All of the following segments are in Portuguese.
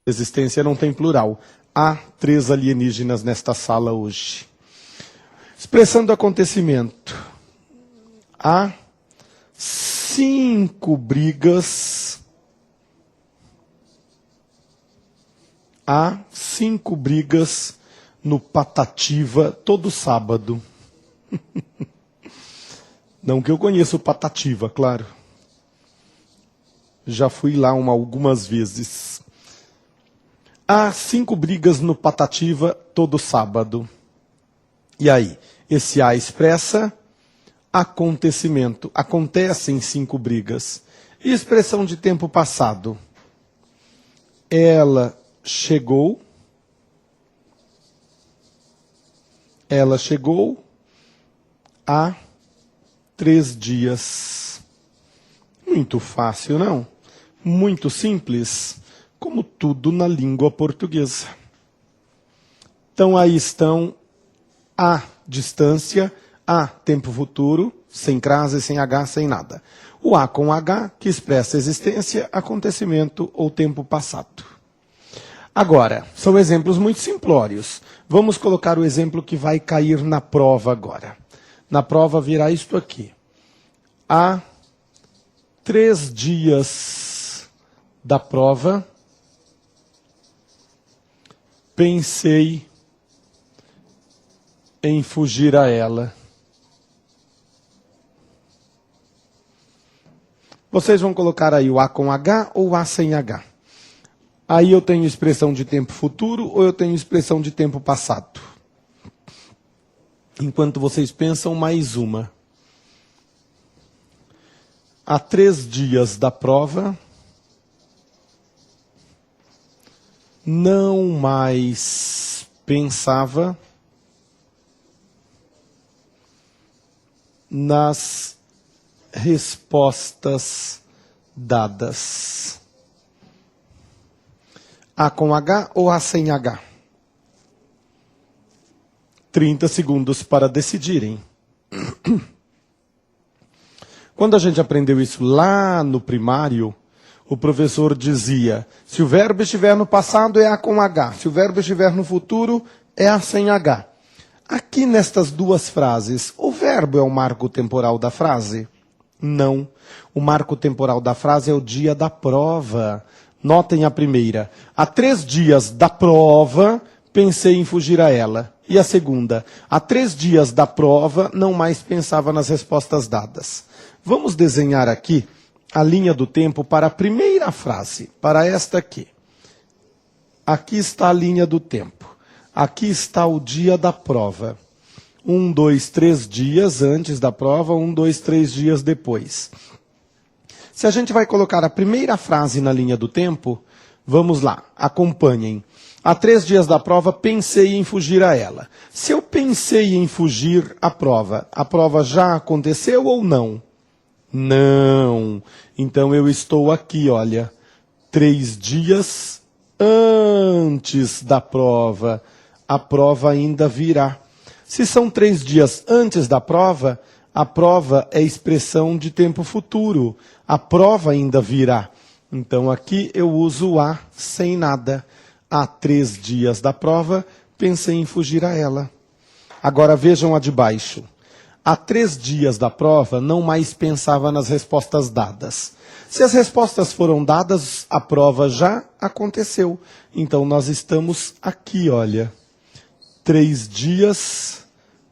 Existência não tem plural. Há 3 alienígenas nesta sala hoje. Expressando acontecimento. Há 5 brigas. Há 5 brigas no Patativa todo sábado. Não que eu conheça o Patativa, claro. Já fui lá algumas vezes. Há 5 brigas no Patativa todo sábado. E aí? Esse A expressa acontecimento. Acontecem 5 brigas. E expressão de tempo passado? Ela chegou. Ela chegou há 3 dias. Muito fácil, não? Muito simples, como tudo na língua portuguesa. Então aí estão a distância, a tempo futuro, sem crase, sem H, sem nada. O A com H, que expressa existência, acontecimento ou tempo passado. Agora, são exemplos muito simplórios. Vamos colocar o exemplo que vai cair na prova agora. Na prova virá isto aqui. Há 3 dias da prova, pensei em fugir a ela. Vocês vão colocar aí o A com H ou o A sem H? Aí eu tenho expressão de tempo futuro ou eu tenho expressão de tempo passado? Enquanto vocês pensam, mais uma. Há 3 dias da prova, não mais pensava nas respostas dadas. A com H ou A sem H? 30 segundos para decidirem. Quando a gente aprendeu isso lá no primário, o professor dizia, se o verbo estiver no passado é A com H, se o verbo estiver no futuro é A sem H. Aqui nestas 2 frases, o verbo é o marco temporal da frase? Não. O marco temporal da frase é o dia da prova. Notem a primeira. Há 3 dias da prova, pensei em fugir a ela. E a segunda. Há 3 dias da prova, não mais pensava nas respostas dadas. Vamos desenhar aqui a linha do tempo para a primeira frase, para esta aqui. Aqui está a linha do tempo. Aqui está o dia da prova. 1, 2, 3 dias antes da prova, 1, 2, 3 dias depois. Se a gente vai colocar a primeira frase na linha do tempo, vamos lá, acompanhem. Há 3 dias da prova, pensei em fugir a ela. Se eu pensei em fugir à prova, a prova já aconteceu ou não? Não. Então eu estou aqui, olha, 3 dias antes da prova. A prova ainda virá. Se são 3 dias antes da prova, a prova é expressão de tempo futuro. A prova ainda virá. Então aqui eu uso o A sem nada. Há 3 dias da prova, pensei em fugir a ela. Agora vejam a de baixo. Há 3 dias da prova, não mais pensava nas respostas dadas. Se as respostas foram dadas, a prova já aconteceu. Então nós estamos aqui, olha. 3 dias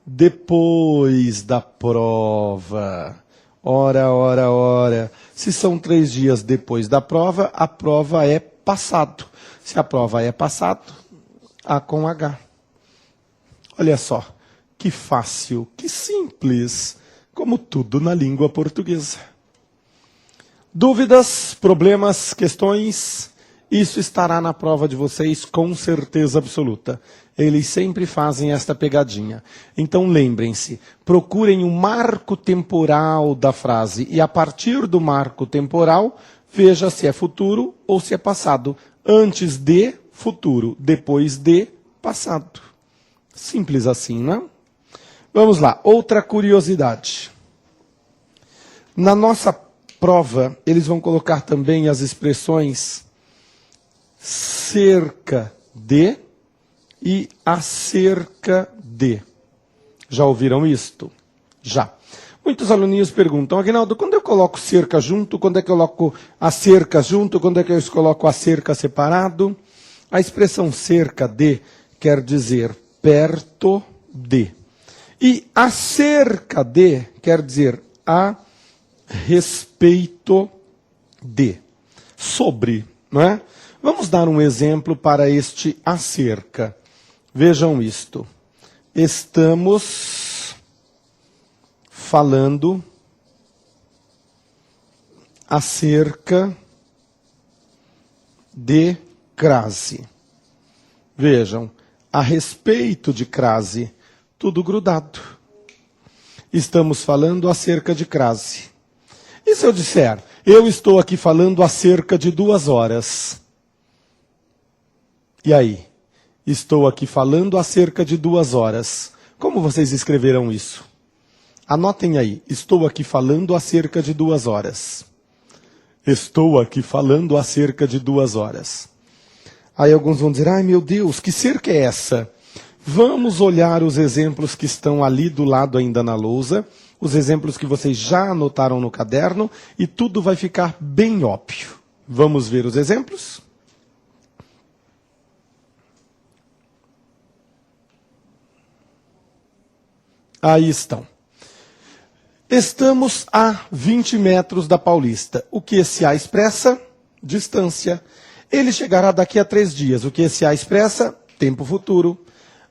depois da prova. Ora. Se são 3 dias depois da prova, a prova é passado. Se a prova é passado, A com H. Olha só, que fácil, que simples, como tudo na língua portuguesa. Dúvidas, problemas, questões? Isso estará na prova de vocês com certeza absoluta. Eles sempre fazem esta pegadinha. Então lembrem-se, procurem o marco temporal da frase e a partir do marco temporal, veja se é futuro ou se é passado. Antes de, futuro. Depois de, passado. Simples assim, não? Vamos lá, outra curiosidade. Na nossa prova, eles vão colocar também as expressões cerca de e acerca de. Já ouviram isto? Já. Muitos aluninhos perguntam, Aguinaldo, quando eu coloco cerca junto, quando é que eu coloco a cerca junto, quando é que eu coloco a cerca separado? A expressão cerca de quer dizer perto de. E acerca de quer dizer a respeito de. Sobre, não é? Vamos dar um exemplo para este acerca. Vejam isto. Estamos falando acerca de crase. Vejam, a respeito de crase, tudo grudado. Estamos falando acerca de crase. E se eu disser, eu estou aqui falando acerca de 2 horas? E aí? Estou aqui falando acerca de 2 horas. Como vocês escreverão isso? Anotem aí. Estou aqui falando acerca de 2 horas. Estou aqui falando acerca de 2 horas. Aí alguns vão dizer, ai meu Deus, que cerca é essa? Vamos olhar os exemplos que estão ali do lado ainda na lousa, os exemplos que vocês já anotaram no caderno, e tudo vai ficar bem óbvio. Vamos ver os exemplos? Aí estão. Estamos a 20 metros da Paulista. O que esse A expressa? Distância. Ele chegará daqui a 3 dias. O que esse A expressa? Tempo futuro.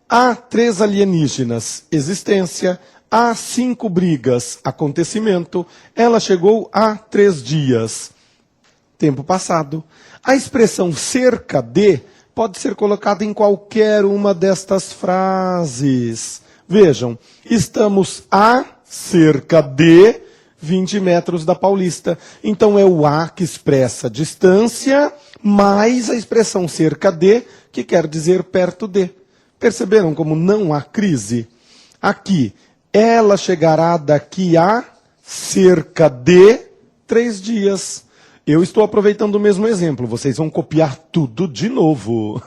Há 3 alienígenas. Existência. Há 5 brigas. Acontecimento. Ela chegou há 3 dias. Tempo passado. A expressão cerca de pode ser colocada em qualquer uma destas frases. Vejam, estamos a cerca de 20 metros da Paulista. Então é o a que expressa distância, mais a expressão cerca de, que quer dizer perto de. Perceberam como não há crise? Aqui, ela chegará daqui a cerca de 3 dias. Eu estou aproveitando o mesmo exemplo, vocês vão copiar tudo de novo.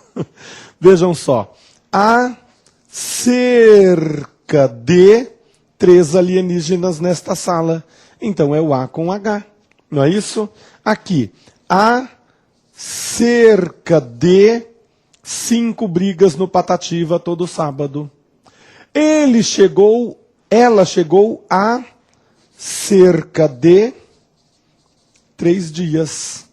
Vejam só, a cerca de 3 alienígenas nesta sala. Então é o A com H, não é isso? Aqui, há cerca de 5 brigas no Patativa todo sábado. Ela chegou a cerca de 3 dias.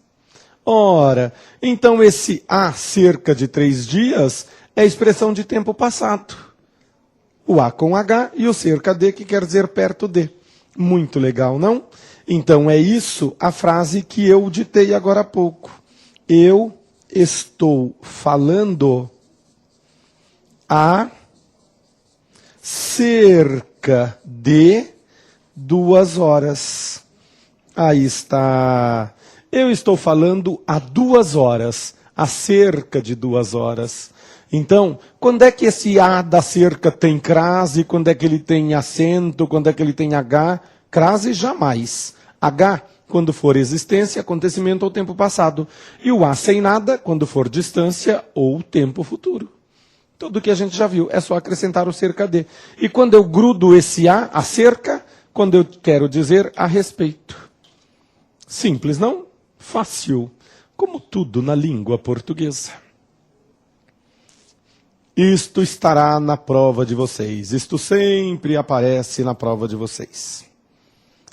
Ora, então esse a cerca de 3 dias é a expressão de tempo passado. O A com H e o cerca de, que quer dizer perto de. Muito legal, não? Então é isso a frase que eu ditei agora há pouco. Eu estou falando a cerca de 2 horas. Aí está. Eu estou falando há 2 horas, há cerca de 2 horas. Então, quando é que esse A da cerca tem crase? Quando é que ele tem acento? Quando é que ele tem H? Crase jamais. H, quando for existência, acontecimento ou tempo passado. E o A sem nada, quando for distância ou tempo futuro. Tudo que a gente já viu, é só acrescentar o cerca de. E quando eu grudo esse a cerca, quando eu quero dizer a respeito. Simples, não? Fácil. Como tudo na língua portuguesa. Isto estará na prova de vocês. Isto sempre aparece na prova de vocês.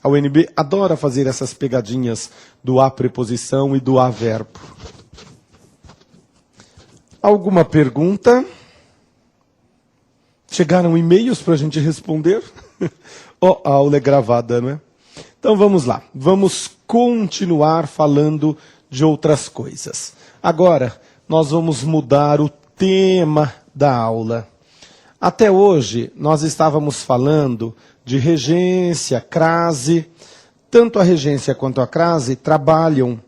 A UNB adora fazer essas pegadinhas do a preposição e do a verbo. Alguma pergunta? Chegaram e-mails para a gente responder? Ó, a aula é gravada, não é? Então vamos lá. Vamos continuar falando de outras coisas. Agora, nós vamos mudar o tema da aula. Até hoje, nós estávamos falando de regência, crase. Tanto a regência quanto a crase trabalham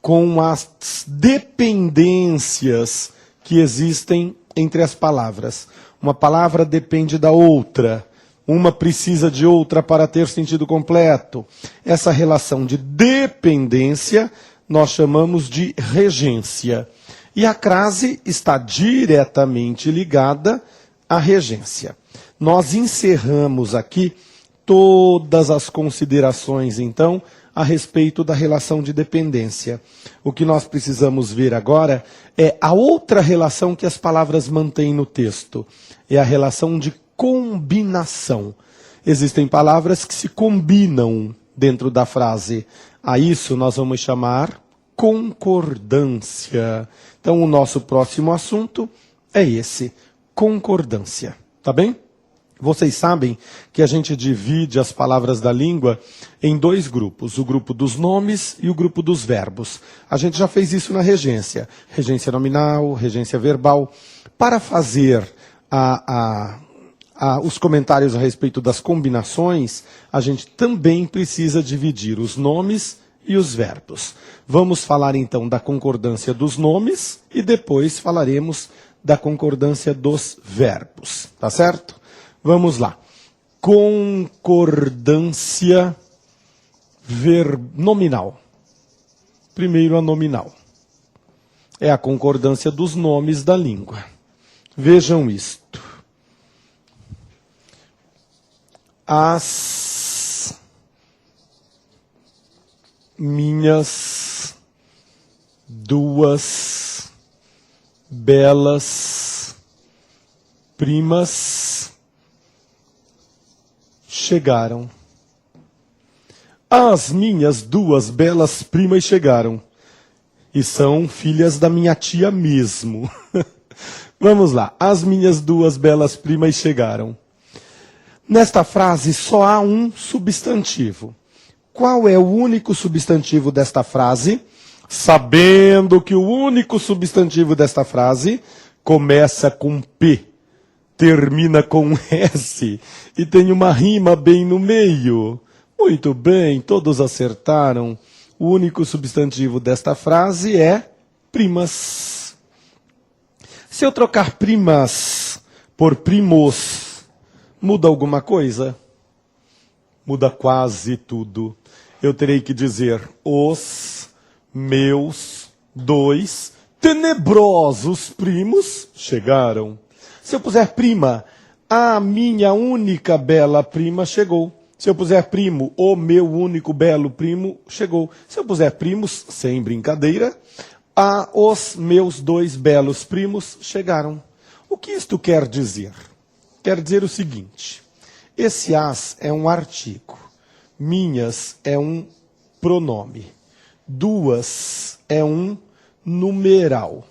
com as dependências que existem entre as palavras. Uma palavra depende da outra. Uma precisa de outra para ter sentido completo. Essa relação de dependência nós chamamos de regência. E a crase está diretamente ligada à regência. Nós encerramos aqui todas as considerações, então, a respeito da relação de dependência. O que nós precisamos ver agora é a outra relação que as palavras mantêm no texto. É a relação de combinação. Existem palavras que se combinam dentro da frase. A isso nós vamos chamar concordância. Então, o nosso próximo assunto é esse, concordância. Tá bem? Vocês sabem que a gente divide as palavras da língua em dois grupos, o grupo dos nomes e o grupo dos verbos. A gente já fez isso na regência, regência nominal, regência verbal. Para fazer os comentários a respeito das combinações, a gente também precisa dividir os nomes e os verbos. Vamos falar então da concordância dos nomes e depois falaremos da concordância dos verbos, tá certo? Vamos lá. Concordância nominal. Primeiro a nominal. É a concordância dos nomes da língua. Vejam isto. As minhas duas belas primas chegaram. As minhas duas belas primas chegaram. E são filhas da minha tia mesmo. Vamos lá. As minhas duas belas primas chegaram. Nesta frase só há um substantivo. Qual é o único substantivo desta frase? Sabendo que o único substantivo desta frase começa com P, termina com S e tem uma rima bem no meio. Muito bem, todos acertaram. O único substantivo desta frase é primas. Se eu trocar primas por primos, muda alguma coisa? Muda quase tudo. Eu terei que dizer os meus dois tenebrosos primos chegaram. Se eu puser prima, a minha única bela prima chegou. Se eu puser primo, o meu único belo primo chegou. Se eu puser primos, sem brincadeira, os meus dois belos primos chegaram. O que isto quer dizer? Quer dizer o seguinte, esse as é um artigo, minhas é um pronome, duas é um numeral,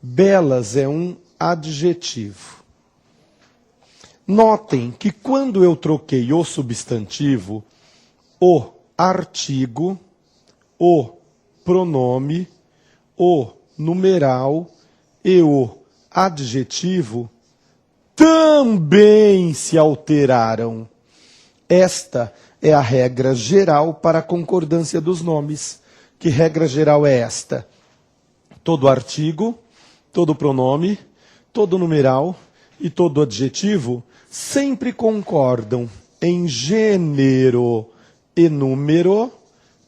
belas é um adjetivo. Notem que quando eu troquei o substantivo, o artigo, o pronome, o numeral e o adjetivo também se alteraram. Esta é a regra geral para a concordância dos nomes. Que regra geral é esta? Todo artigo, todo pronome, todo numeral e todo adjetivo sempre concordam em gênero e número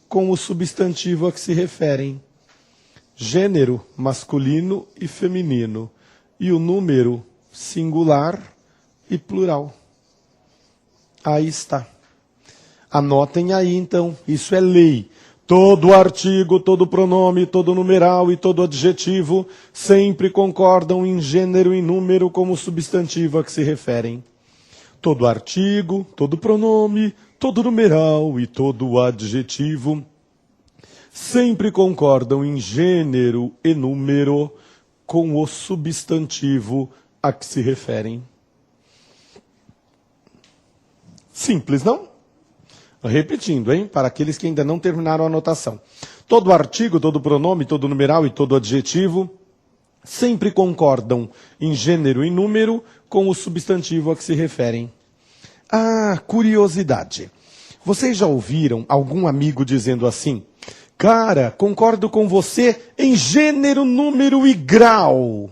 com o substantivo a que se referem. Gênero masculino e feminino e o número singular e plural. Aí está. Anotem aí então, isso é lei. Todo artigo, todo pronome, todo numeral e todo adjetivo sempre concordam em gênero e número como substantivo a que se referem. Todo artigo, todo pronome, todo numeral e todo adjetivo sempre concordam em gênero e número com o substantivo a que se referem. Simples, não? Repetindo, hein? Para aqueles que ainda não terminaram a anotação. Todo artigo, todo pronome, todo numeral e todo adjetivo sempre concordam em gênero e número com o substantivo a que se referem. Ah, curiosidade. Vocês já ouviram algum amigo dizendo assim: cara, concordo com você em gênero, número e grau.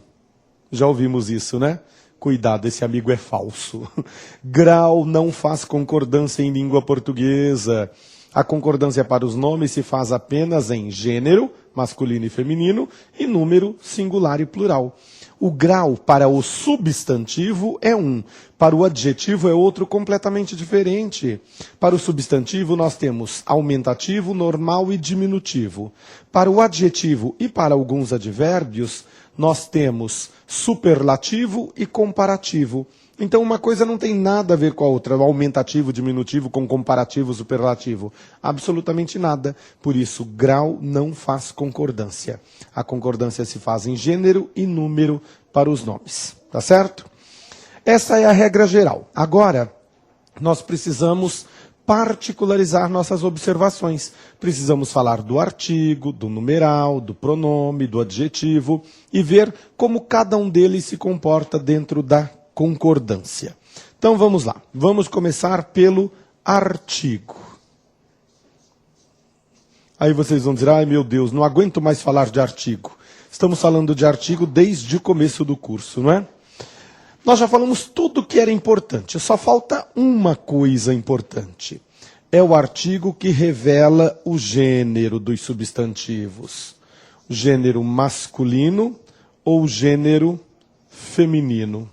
Já ouvimos isso, né? Cuidado, esse amigo é falso. Grau não faz concordância em língua portuguesa. A concordância para os nomes se faz apenas em gênero, masculino e feminino, e número singular e plural. O grau para o substantivo é um, para o adjetivo é outro completamente diferente. Para o substantivo nós temos aumentativo, normal e diminutivo. Para o adjetivo e para alguns advérbios, nós temos superlativo e comparativo. Então uma coisa não tem nada a ver com a outra, aumentativo, diminutivo com comparativo, superlativo. Absolutamente nada. Por isso, grau não faz concordância. A concordância se faz em gênero e número para os nomes. Tá certo? Essa é a regra geral. Agora, nós precisamos particularizar nossas observações. Precisamos falar do artigo, do numeral, do pronome, do adjetivo e ver como cada um deles se comporta dentro da concordância. Então vamos lá. Vamos começar pelo artigo. Aí vocês vão dizer, ai meu Deus, não aguento mais falar de artigo. Estamos falando de artigo desde o começo do curso, não é? Nós já falamos tudo o que era importante, só falta uma coisa importante. É o artigo que revela o gênero dos substantivos. O gênero masculino ou o gênero feminino.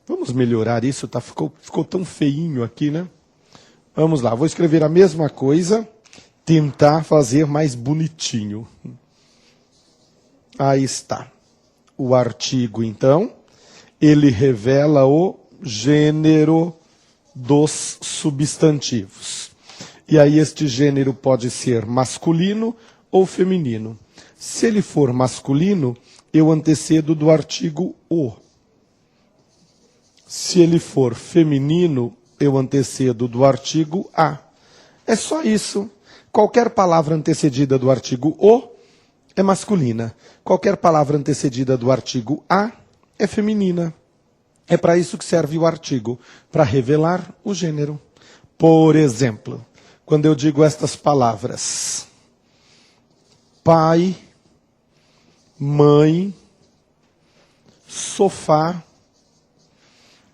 Vamos melhorar isso, tá? Ficou tão feinho aqui, né? Vamos lá, vou escrever a mesma coisa, tentar fazer mais bonitinho. Aí está. O artigo, então, ele revela o gênero dos substantivos. E aí este gênero pode ser masculino ou feminino. Se ele for masculino, eu antecedo do artigo o. Se ele for feminino, eu antecedo do artigo a. É só isso. Qualquer palavra antecedida do artigo o é masculina. Qualquer palavra antecedida do artigo a é feminina. É para isso que serve o artigo, para revelar o gênero. Por exemplo, quando eu digo estas palavras, pai, mãe, sofá,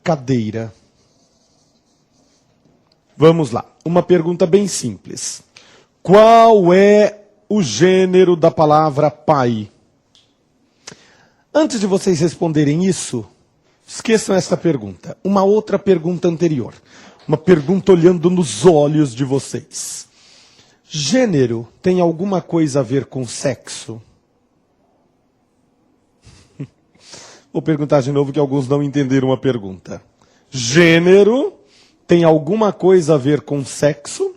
cadeira. Vamos lá, uma pergunta bem simples. Qual é o gênero da palavra pai? Antes de vocês responderem isso, esqueçam essa pergunta. Uma outra pergunta anterior. Uma pergunta olhando nos olhos de vocês. Gênero tem alguma coisa a ver com sexo? Vou perguntar de novo que alguns não entenderam a pergunta. Gênero tem alguma coisa a ver com sexo?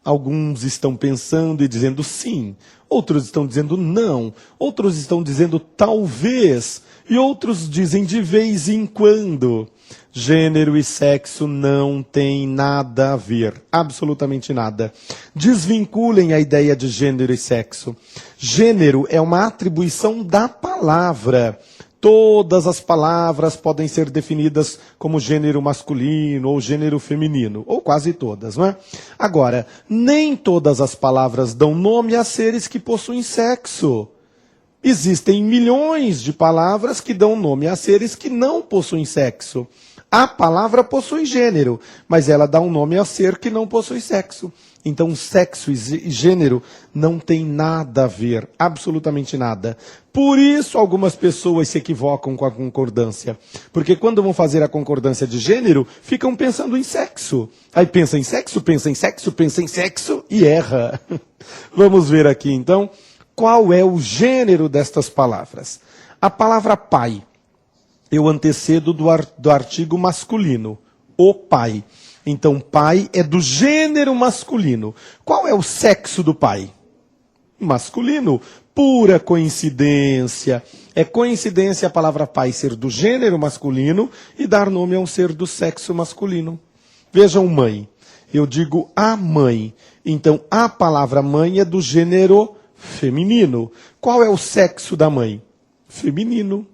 Alguns estão pensando e dizendo sim, outros estão dizendo não, outros estão dizendo talvez, e outros dizem de vez em quando. Gênero e sexo não têm nada a ver, absolutamente nada. Desvinculem a ideia de gênero e sexo. Gênero é uma atribuição da palavra. Todas as palavras podem ser definidas como gênero masculino ou gênero feminino, ou quase todas, não é? Agora, nem todas as palavras dão nome a seres que possuem sexo. Existem milhões de palavras que dão nome a seres que não possuem sexo. A palavra possui gênero, mas ela dá um nome a ser que não possui sexo. Então, sexo e gênero não tem nada a ver, absolutamente nada. Por isso, algumas pessoas se equivocam com a concordância. Porque quando vão fazer a concordância de gênero, ficam pensando em sexo. Aí pensa em sexo, pensa em sexo, pensa em sexo e erra. Vamos ver aqui, então, qual é o gênero destas palavras. A palavra pai, eu antecedo do artigo masculino, o pai. Então, pai é do gênero masculino. Qual é o sexo do pai? Masculino. Pura coincidência. É coincidência a palavra pai ser do gênero masculino e dar nome a um ser do sexo masculino. Vejam mãe. Eu digo a mãe. Então, a palavra mãe é do gênero feminino. Qual é o sexo da mãe? Feminino.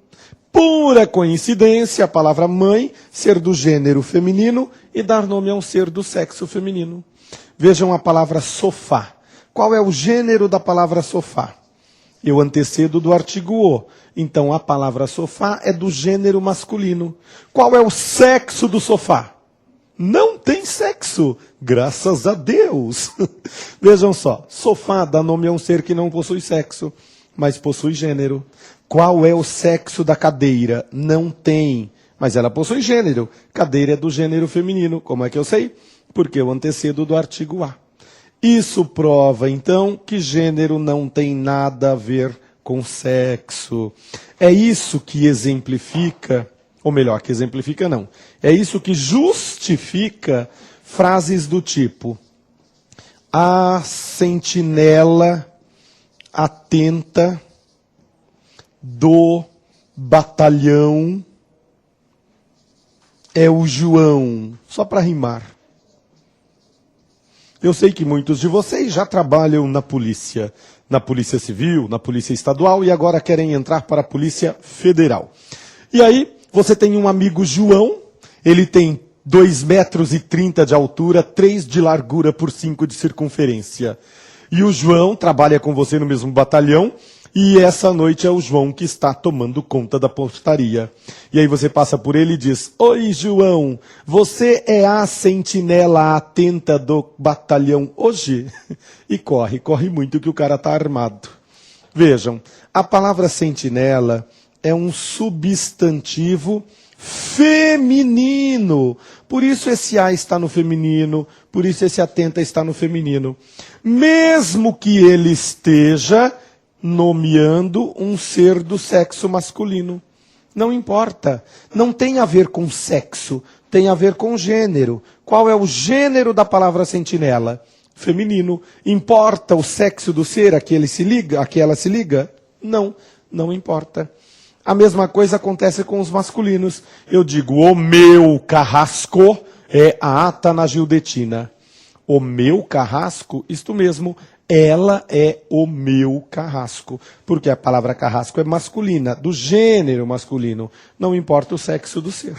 Pura coincidência a palavra mãe ser do gênero feminino e dar nome a um ser do sexo feminino. Vejam a palavra sofá. Qual é o gênero da palavra sofá? Eu antecedo do artigo o. Então a palavra sofá é do gênero masculino. Qual é o sexo do sofá? Não tem sexo. Graças a Deus. Vejam só, sofá dá nome a um ser que não possui sexo, mas possui gênero. Qual é o sexo da cadeira? Não tem, mas ela possui gênero. Cadeira é do gênero feminino. Como é que eu sei? Porque eu antecedo do artigo A. Isso prova, então, que gênero não tem nada a ver com sexo. É isso que exemplifica, ou melhor, que exemplifica não, é isso que justifica frases do tipo: a sentinela atenta do batalhão é o João, só para rimar. Eu sei que muitos de vocês já trabalham na Polícia Civil, na Polícia Estadual e agora querem entrar para a Polícia Federal. E aí, você tem um amigo João, ele tem 2,30 metros de altura, 3 de largura por 5 de circunferência. E o João trabalha com você no mesmo batalhão, e essa noite é o João que está tomando conta da portaria. E aí você passa por ele e diz: oi, João, você é a sentinela atenta do batalhão hoje? E corre muito que o cara está armado. Vejam, a palavra sentinela é um substantivo feminino. Por isso esse a está no feminino, por isso esse atenta está no feminino. Mesmo que ele esteja nomeando um ser do sexo masculino. Não importa. Não tem a ver com sexo, tem a ver com gênero. Qual é o gênero da palavra sentinela? Feminino. Importa o sexo do ser a que ele se liga, a que ela se liga? Não, não importa. A mesma coisa acontece com os masculinos. Eu digo: o meu carrasco é a Atana Gildetina. O meu carrasco, isto mesmo, ela é o meu carrasco. Porque a palavra carrasco é masculina, do gênero masculino. Não importa o sexo do ser.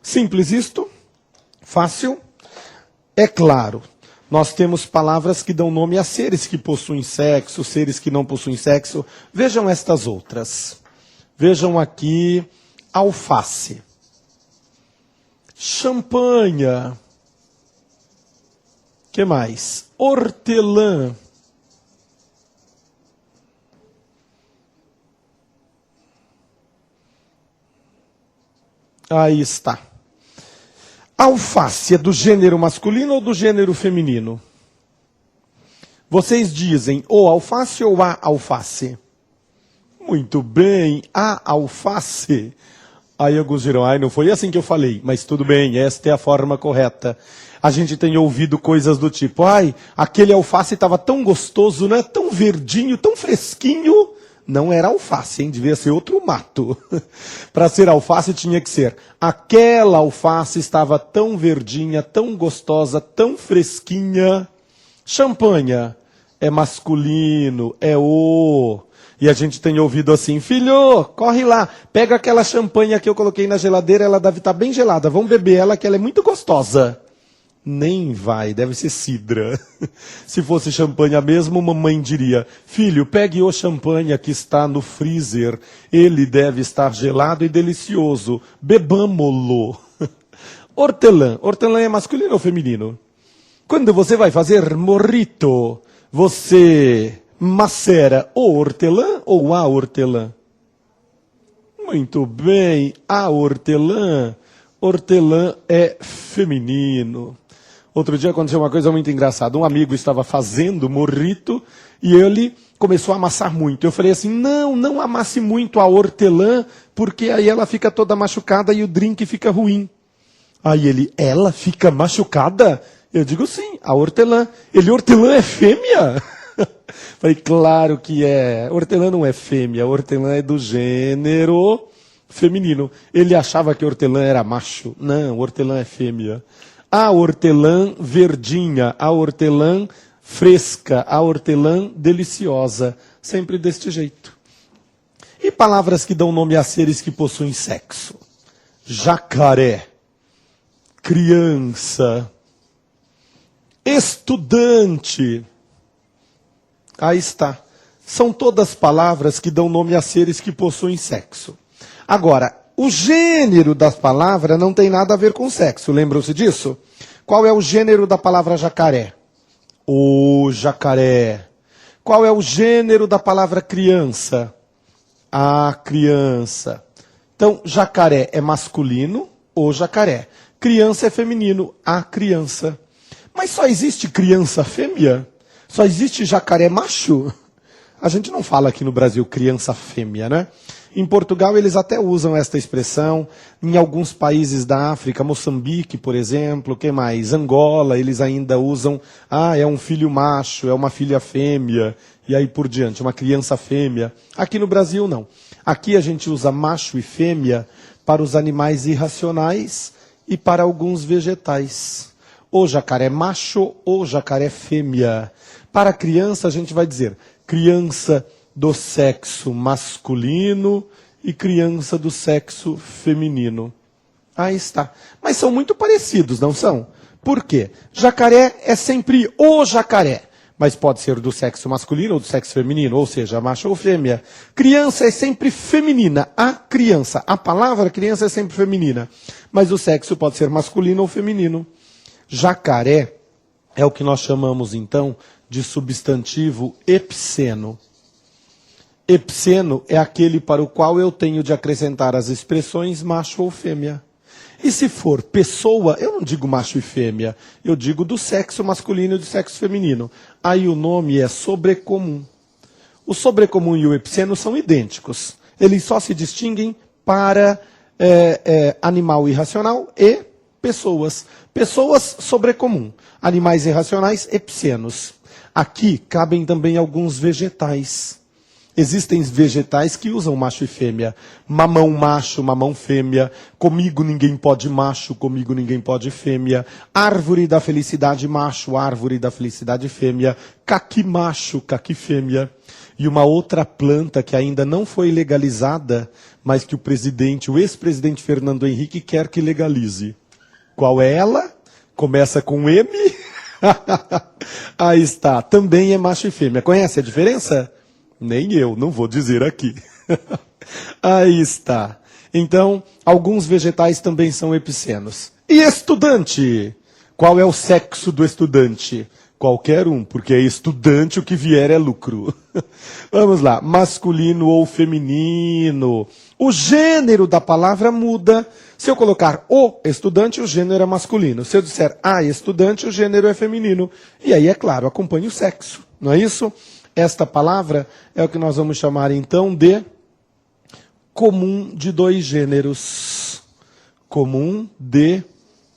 Simples isto? Fácil? É claro. Nós temos palavras que dão nome a seres que possuem sexo, seres que não possuem sexo. Vejam estas outras. Vejam aqui, alface. Champanha. Que mais? Hortelã. Aí está. Alface é do gênero masculino ou do gênero feminino? Vocês dizem o alface ou a alface? Muito bem, a alface. Aí alguns dirão: ai, não foi assim que eu falei, mas tudo bem, esta é a forma correta. A gente tem ouvido coisas do tipo: ai, aquele alface estava tão gostoso, né? Tão verdinho, tão fresquinho. Não era alface, hein? Devia ser outro mato. Para ser alface tinha que ser: aquela alface estava tão verdinha, tão gostosa, tão fresquinha. Champanha é masculino, é o... E a gente tem ouvido assim: filho, corre lá, pega aquela champanhe que eu coloquei na geladeira, ela deve estar bem gelada, vamos beber ela que ela é muito gostosa. Nem vai, deve ser cidra. Se fosse champanhe mesmo, mamãe diria: filho, pegue o champanhe que está no freezer, ele deve estar gelado e delicioso, bebamo-lo. Hortelã, hortelã é masculino ou feminino? Quando você vai fazer morrito, você macera o hortelã ou a hortelã? Muito bem, a hortelã. Hortelã é feminino. Outro dia aconteceu uma coisa muito engraçada. Um amigo estava fazendo morrito e ele começou a amassar muito. Eu falei assim: não amasse muito a hortelã, porque aí ela fica toda machucada e o drink fica ruim. Aí ele: ela fica machucada? Eu digo: sim, a hortelã. Ele: hortelã é fêmea? Falei: claro que é. Hortelã não é fêmea, hortelã é do gênero feminino. Ele achava que hortelã era macho. Não, hortelã é fêmea. A hortelã verdinha, a hortelã fresca, a hortelã deliciosa. Sempre deste jeito. E palavras que dão nome a seres que possuem sexo? Jacaré, criança, estudante. Aí está. São todas palavras que dão nome a seres que possuem sexo. Agora, o gênero das palavras não tem nada a ver com sexo, lembram-se disso? Qual é o gênero da palavra jacaré? O jacaré. Qual é o gênero da palavra criança? A criança. Então, jacaré é masculino, o jacaré. Criança é feminino, a criança. Mas só existe criança fêmea? Só existe jacaré macho? A gente não fala aqui no Brasil criança fêmea, né? Em Portugal eles até usam esta expressão. Em alguns países da África, Moçambique, por exemplo, que mais? Angola, eles ainda usam, é um filho macho, é uma filha fêmea, e aí por diante, uma criança fêmea. Aqui no Brasil não. Aqui a gente usa macho e fêmea para os animais irracionais e para alguns vegetais. O jacaré macho, o jacaré fêmea. Para a criança a gente vai dizer criança do sexo masculino e criança do sexo feminino. Aí está. Mas são muito parecidos, não são? Por quê? Jacaré é sempre o jacaré, mas pode ser do sexo masculino ou do sexo feminino, ou seja, macho ou fêmea. Criança é sempre feminina, a criança. A palavra criança é sempre feminina, mas o sexo pode ser masculino ou feminino. Jacaré é o que nós chamamos, então, de substantivo epiceno. Epiceno é aquele para o qual eu tenho de acrescentar as expressões macho ou fêmea. E se for pessoa, eu não digo macho e fêmea, eu digo do sexo masculino e do sexo feminino. Aí o nome é sobrecomum. O sobrecomum e o epiceno são idênticos. Eles só se distinguem para animal irracional e pessoas. Pessoas sobrecomum. Animais irracionais, epicenos. Aqui cabem também alguns vegetais. Existem vegetais que usam macho e fêmea. Mamão macho, mamão fêmea. Comigo ninguém pode macho, comigo ninguém pode fêmea. Árvore da felicidade macho, árvore da felicidade fêmea. Caqui macho, caqui fêmea. E uma outra planta que ainda não foi legalizada, mas que o ex-presidente Fernando Henrique quer que legalize. Qual é ela? Começa com M. Aí está. Também é macho e fêmea. Conhece a diferença? Nem eu, não vou dizer aqui. Aí está. Então, alguns vegetais também são epicenos. E estudante? Qual é o sexo do estudante? Qualquer um, porque é estudante, o que vier é lucro. Vamos lá, masculino ou feminino. O gênero da palavra muda. Se eu colocar o estudante, o gênero é masculino. Se eu disser a estudante, o gênero é feminino. E aí, é claro, acompanha o sexo, não é isso? Esta palavra é o que nós vamos chamar então de comum de dois gêneros. Comum de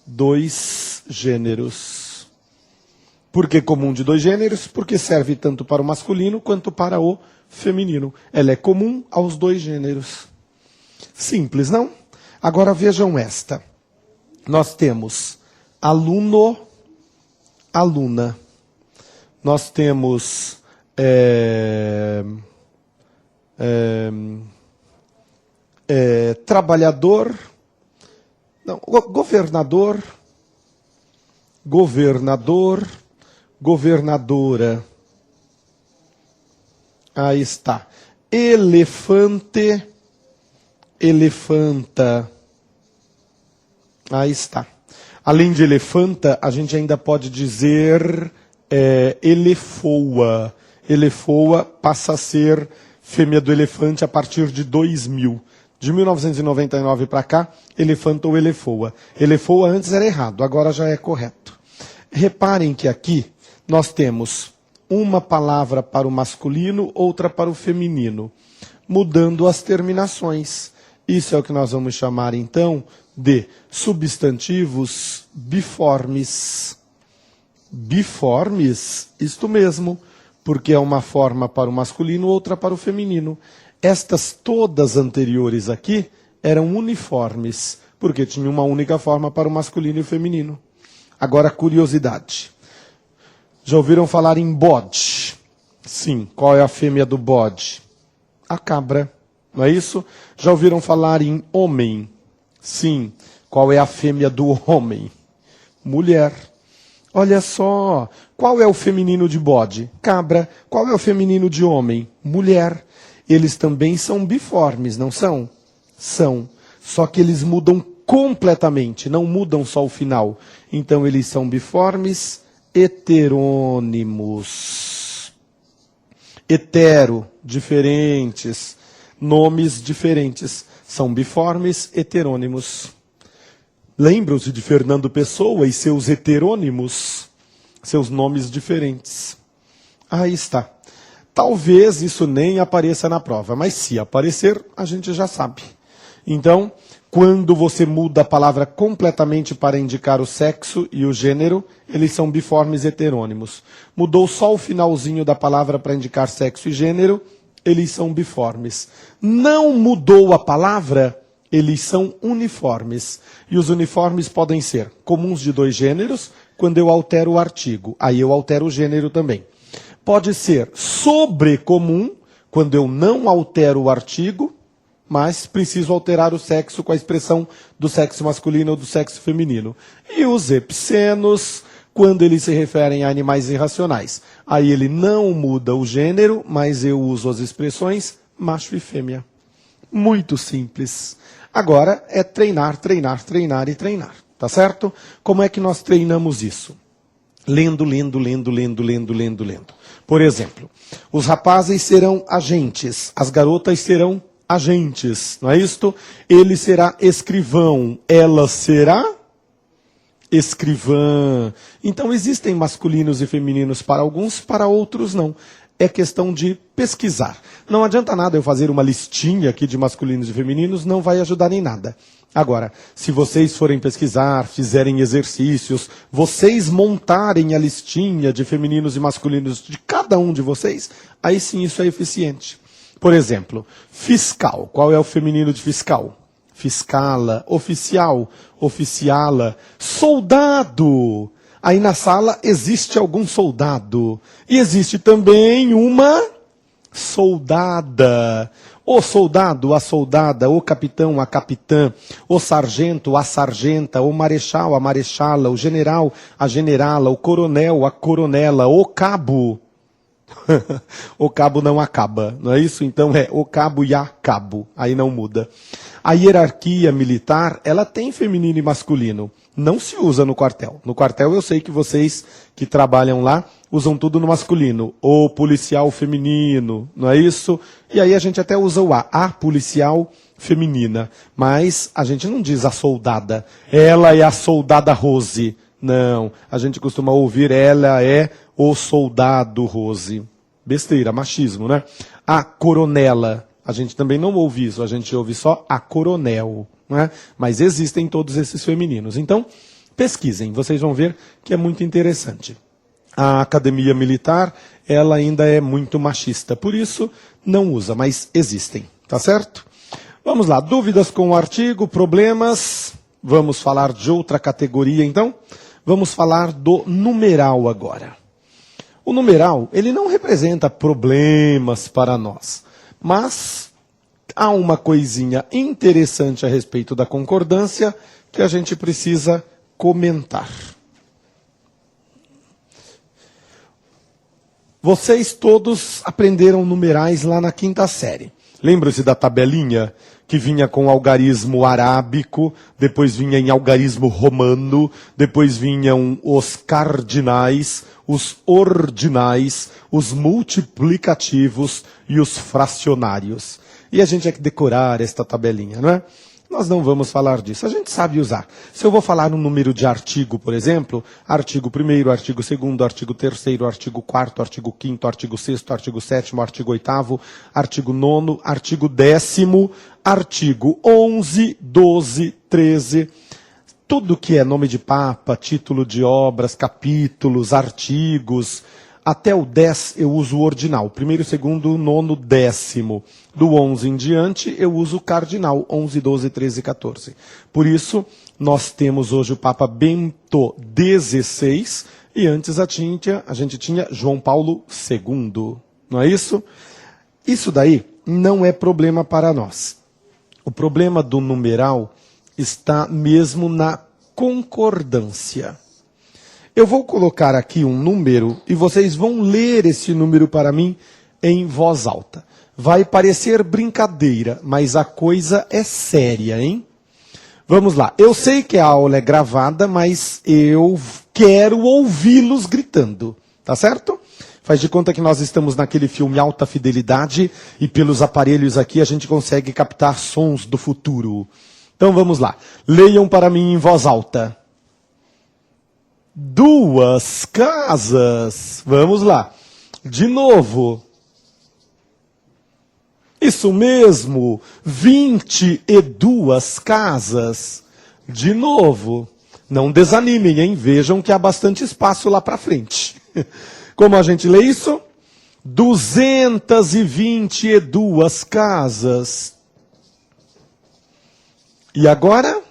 dois gêneros. Por que comum de dois gêneros? Porque serve tanto para o masculino quanto para o feminino. Ela é comum aos dois gêneros. Simples, não? Agora vejam esta. Nós temos aluno, aluna. Nós temos trabalhador, não, governador, governador, governadora. Aí está. Elefante, elefanta. Aí está. Além de elefanta, a gente ainda pode dizer elefoa. Elefoa passa a ser fêmea do elefante a partir de 2000. De 1999 para cá, elefanta ou elefoa. Elefoa antes era errado, agora já é correto. Reparem que aqui nós temos uma palavra para o masculino, outra para o feminino, mudando as terminações. Isso é o que nós vamos chamar então de substantivos biformes. Biformes, isto mesmo, porque é uma forma para o masculino, outra para o feminino. Estas todas anteriores aqui eram uniformes, porque tinha uma única forma para o masculino e o feminino. Agora, curiosidade. Já ouviram falar em bode? Sim. Qual é a fêmea do bode? A cabra. Não é isso? Já ouviram falar em homem? Sim. Qual é a fêmea do homem? Mulher. Olha só. Qual é o feminino de bode? Cabra. Qual é o feminino de homem? Mulher. Eles também são biformes, não são? São. Só que eles mudam completamente, não mudam só o final. Então eles são biformes heterônimos. Hetero, diferentes, nomes diferentes. São biformes heterônimos. Lembram-se de Fernando Pessoa e seus heterônimos? Seus nomes diferentes. Aí está. Talvez isso nem apareça na prova, mas se aparecer, a gente já sabe. Então, quando você muda a palavra completamente para indicar o sexo e o gênero, eles são biformes heterônimos. Mudou só o finalzinho da palavra para indicar sexo e gênero, eles são biformes. Não mudou a palavra, eles são uniformes. E os uniformes podem ser comuns de dois gêneros, quando eu altero o artigo. Aí eu altero o gênero também. Pode ser sobrecomum, quando eu não altero o artigo, mas preciso alterar o sexo com a expressão do sexo masculino ou do sexo feminino. E os epsenos, quando eles se referem a animais irracionais. Aí ele não muda o gênero, mas eu uso as expressões macho e fêmea. Muito simples. Agora é treinar, treinar, treinar e treinar. Tá certo? Como é que nós treinamos isso? Lendo, lendo, lendo, lendo, lendo, lendo, lendo. Por exemplo, os rapazes serão agentes, as garotas serão agentes, não é isto? Ele será escrivão, ela será escrivã. Então existem masculinos e femininos para alguns, para outros não. É questão de pesquisar. Não adianta nada eu fazer uma listinha aqui de masculinos e femininos, não vai ajudar em nada. Agora, se vocês forem pesquisar, fizerem exercícios, vocês montarem a listinha de femininos e masculinos de cada um de vocês, aí sim isso é eficiente. Por exemplo, fiscal. Qual é o feminino de fiscal? Fiscala. Oficial. Oficiala. Soldado. Aí na sala existe algum soldado. E existe também uma soldada. O soldado, a soldada, o capitão, a capitã, o sargento, a sargenta, o marechal, a marechala, o general, a generala, o coronel, a coronela, o cabo. O cabo não acaba, não é isso? Então é o cabo e a cabo, aí não muda. A hierarquia militar, ela tem feminino e masculino. Não se usa no quartel. No quartel eu sei que vocês que trabalham lá usam tudo no masculino. O policial feminino, não é isso? E aí a gente até usa o a policial feminina. Mas a gente não diz a soldada. Ela é a soldada Rose. Não, a gente costuma ouvir ela é o soldado Rose. Besteira, machismo, né? A coronela. A gente também não ouve isso, a gente ouve só a coronel. Né? Mas existem todos esses femininos. Então, pesquisem, vocês vão ver que é muito interessante. A academia militar, ela ainda é muito machista, por isso não usa, mas existem, tá certo? Vamos lá, dúvidas com o artigo, problemas, vamos falar de outra categoria então? Vamos falar do numeral agora. O numeral, ele não representa problemas para nós, mas há uma coisinha interessante a respeito da concordância que a gente precisa comentar. Vocês todos aprenderam numerais lá na 5ª série. Lembram-se da tabelinha que vinha com algarismo arábico, depois vinha em algarismo romano, depois vinham os cardinais, os ordinais, os multiplicativos e os fracionários. E a gente tem que decorar esta tabelinha, não é? Nós não vamos falar disso, a gente sabe usar. Se eu vou falar um número de artigo, por exemplo, artigo 1º, artigo 2º, artigo 3º, artigo 4º, artigo 5º, artigo 6º, artigo 7º, artigo 8º, artigo 9º, artigo 10º, artigo 11, 12, 13... Tudo que é nome de papa, título de obras, capítulos, artigos, até o 10 eu uso o ordinal. 1º, 2º, 9º, 10º. Do 11 em diante eu uso o cardinal. 11, 12, 13, 14. Por isso, nós temos hoje o Papa Bento XVI e antes a gente tinha João Paulo II. Não é isso? Isso daí não é problema para nós. O problema do numeral está mesmo na concordância. Eu vou colocar aqui um número e vocês vão ler esse número para mim em voz alta. Vai parecer brincadeira, mas a coisa é séria, hein? Vamos lá. Eu sei que a aula é gravada, mas eu quero ouvi-los gritando. Tá certo? Faz de conta que nós estamos naquele filme Alta Fidelidade e pelos aparelhos aqui a gente consegue captar sons do futuro. Então vamos lá. Leiam para mim em voz alta. 2 casas. Vamos lá. De novo. Isso mesmo. 22 casas. De novo. Não desanimem, hein? Vejam que há bastante espaço lá para frente. Como a gente lê isso? 222 casas. E agora?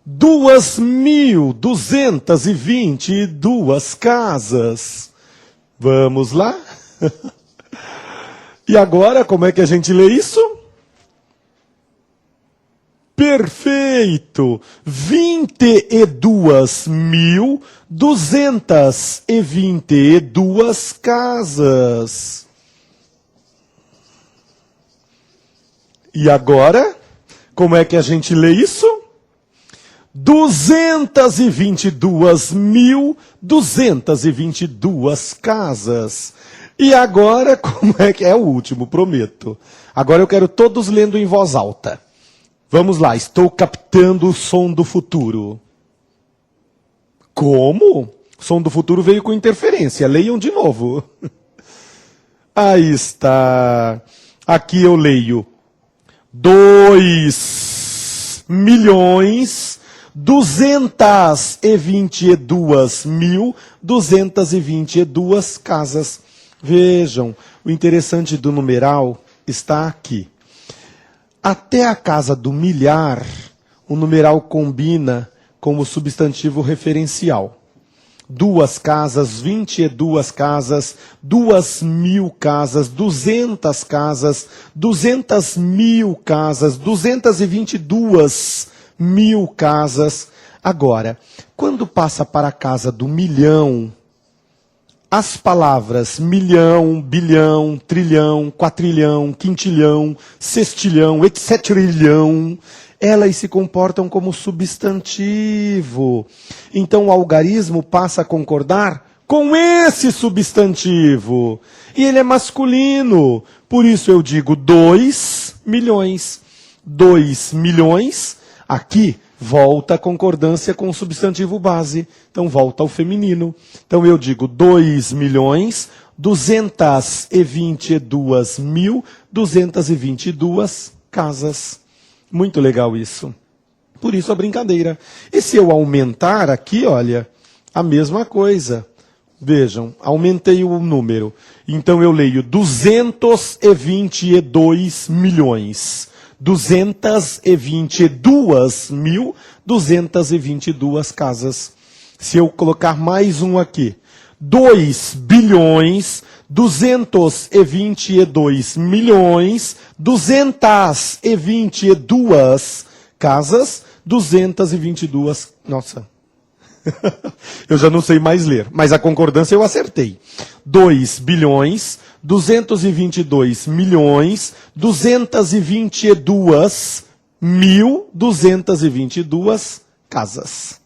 2.222 casas. Vamos lá? E agora, como é que a gente lê isso? Perfeito! 22.222 casas. E agora, como é que a gente lê isso? 222.222 casas. E agora, como é que é o último, prometo. Agora eu quero todos lendo em voz alta. Vamos lá, estou captando o som do futuro. Como? O som do futuro veio com interferência. Leiam de novo. Aí está. Aqui eu leio. 2.222.222 casas. Vejam, o interessante do numeral está aqui. Até a casa do milhar, o numeral combina com o substantivo referencial. 2 casas, 22 casas, 2.000 casas, 200 casas, 200.000 casas, 222.000 casas. Agora, quando passa para a casa do milhão, as palavras milhão, bilhão, trilhão, quatrilhão, quintilhão, sextilhão, etcetrilhão, elas se comportam como substantivo. Então o algarismo passa a concordar com esse substantivo. E ele é masculino. Por isso eu digo 2 milhões. 2 milhões, aqui volta a concordância com o substantivo base. Então volta ao feminino. Então eu digo 2.222.222 casas. Muito legal isso. Por isso a brincadeira. E se eu aumentar aqui, olha, a mesma coisa. Vejam, aumentei o número. Então eu leio 222 milhões. 222.222 casas. Se eu colocar mais um aqui, 2.222.222 casas, 222. Nossa. Eu já não sei mais ler, mas a concordância eu acertei. 2.222.222.222 casas.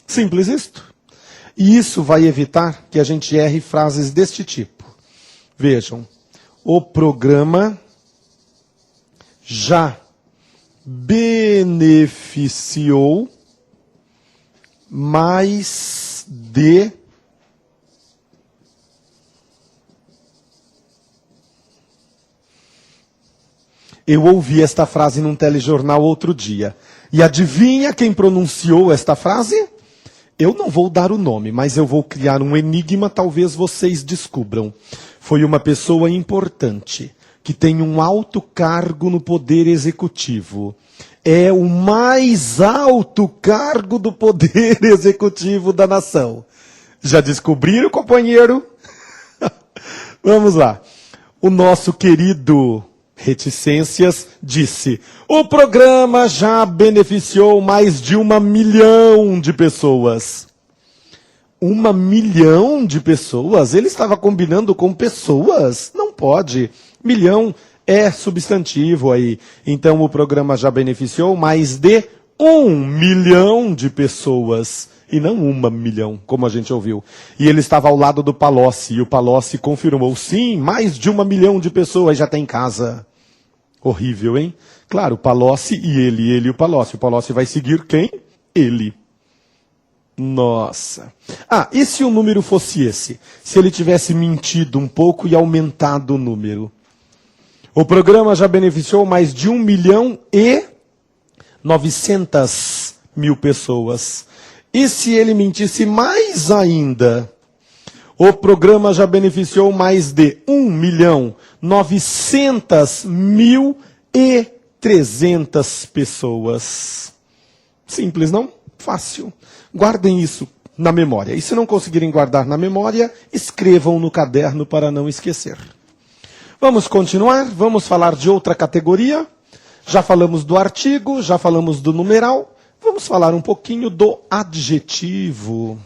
Simples isto. E isso vai evitar que a gente erre frases deste tipo. Vejam, o programa já beneficiou mais de Eu ouvi esta frase num telejornal outro dia. E adivinha quem pronunciou esta frase? Eu não vou dar o nome, mas eu vou criar um enigma, talvez vocês descubram. Foi uma pessoa importante, que tem um alto cargo no poder executivo. É o mais alto cargo do poder executivo da nação. Já descobriram, companheiro? Vamos lá. O nosso querido Reticências disse: o programa já beneficiou mais de 1 milhão de pessoas. 1 milhão de pessoas? Ele estava combinando com pessoas? Não pode. Milhão é substantivo aí. Então o programa já beneficiou mais de 1 milhão de pessoas. E não 1 milhão, como a gente ouviu. E ele estava ao lado do Palocci. E o Palocci confirmou, sim, mais de 1 milhão de pessoas já tem casa. Horrível, hein? Claro, o Palocci e ele e o Palocci. O Palocci vai seguir quem? Ele. Nossa. Ah, e se o número fosse esse? Se ele tivesse mentido um pouco e aumentado o número? O programa já beneficiou mais de 1 milhão e 900 mil pessoas. E se ele mentisse mais ainda? O programa já beneficiou mais de 1 milhão 900 mil e 300 pessoas. Simples, não? Fácil. Guardem isso na memória. E se não conseguirem guardar na memória, escrevam no caderno para não esquecer. Vamos continuar, vamos falar de outra categoria. Já falamos do artigo, já falamos do numeral. Vamos falar um pouquinho do adjetivo.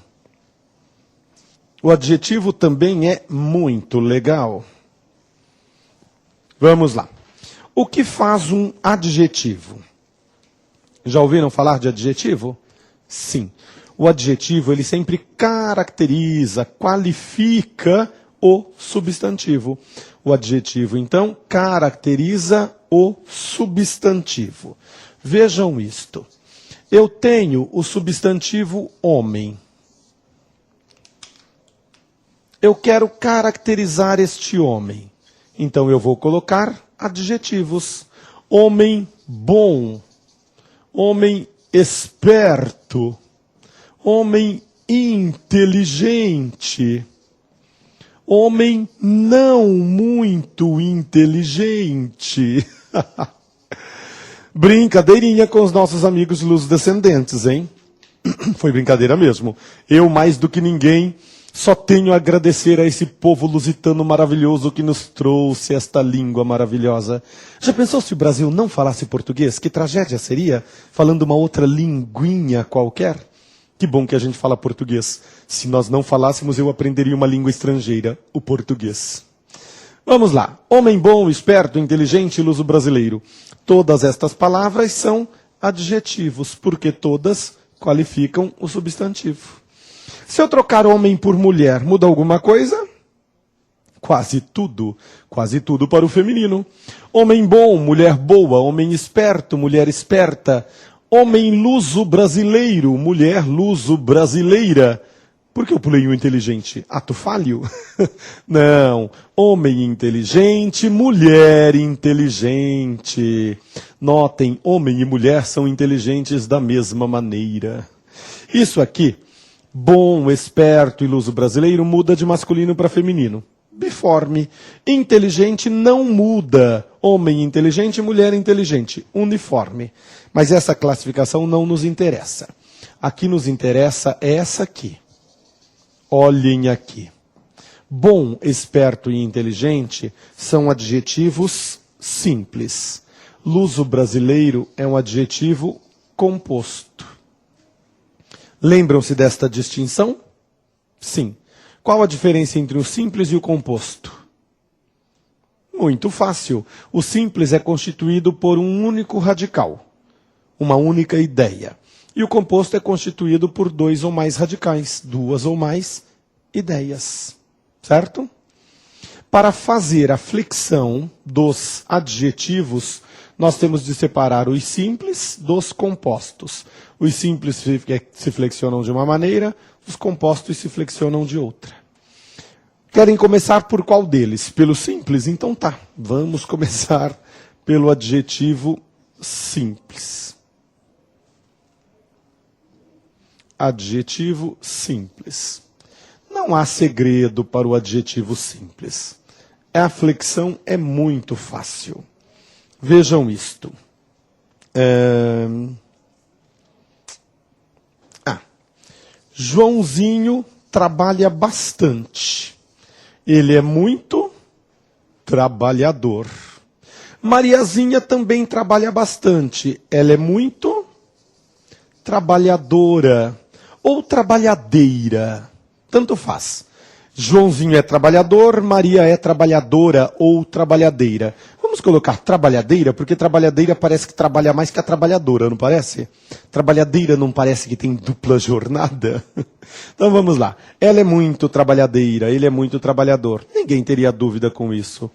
O adjetivo também é muito legal. Vamos lá. O que faz um adjetivo? Já ouviram falar de adjetivo? Sim. O adjetivo, ele sempre caracteriza, qualifica o substantivo. O adjetivo, então, caracteriza o substantivo. Vejam isto. Eu tenho o substantivo homem. Eu quero caracterizar este homem. Então eu vou colocar adjetivos. Homem bom. Homem esperto. Homem inteligente. Homem não muito inteligente. Brincadeirinha com os nossos amigos lusodescendentes, hein? Foi brincadeira mesmo. Eu, mais do que ninguém, só tenho a agradecer a esse povo lusitano maravilhoso que nos trouxe esta língua maravilhosa. Já pensou se o Brasil não falasse português? Que tragédia seria? Falando uma outra linguinha qualquer? Que bom que a gente fala português. Se nós não falássemos, eu aprenderia uma língua estrangeira, o português. Vamos lá. Homem bom, esperto, inteligente, luso-brasileiro. Todas estas palavras são adjetivos, porque todas qualificam o substantivo. Se eu trocar homem por mulher, muda alguma coisa? Quase tudo. Quase tudo para o feminino. Homem bom, mulher boa. Homem esperto, mulher esperta. Homem luso-brasileiro, mulher luso-brasileira. Por que eu pulei o inteligente? Ato falho? Não. Homem inteligente, mulher inteligente. Notem, homem e mulher são inteligentes da mesma maneira. Isso aqui, bom, esperto e luso-brasileiro, muda de masculino para feminino. Biforme. Inteligente não muda. Homem inteligente, mulher inteligente. Uniforme. Mas essa classificação não nos interessa. Aqui nos interessa essa aqui. Olhem aqui. Bom, esperto e inteligente são adjetivos simples. Luso-brasileiro é um adjetivo composto. Lembram-se desta distinção? Sim. Qual a diferença entre o simples e o composto? Muito fácil. O simples é constituído por um único radical, uma única ideia. E o composto é constituído por 2 ou mais radicais, 2 ou mais ideias. Certo? Para fazer a flexão dos adjetivos, nós temos de separar os simples dos compostos. Os simples se flexionam de uma maneira, os compostos se flexionam de outra. Querem começar por qual deles? Pelo simples? Então tá, vamos começar pelo adjetivo simples. Adjetivo simples. Não há segredo para o adjetivo simples. A flexão é muito fácil. Vejam isto. Joãozinho trabalha bastante. Ele é muito trabalhador. Mariazinha também trabalha bastante. Ela é muito trabalhadora ou trabalhadeira. Tanto faz. Joãozinho é trabalhador, Maria é trabalhadora ou trabalhadeira. Vamos colocar trabalhadeira, porque trabalhadeira parece que trabalha mais que a trabalhadora, não parece? Trabalhadeira não parece que tem dupla jornada? Então vamos lá. Ela é muito trabalhadeira, ele é muito trabalhador. Ninguém teria dúvida com isso.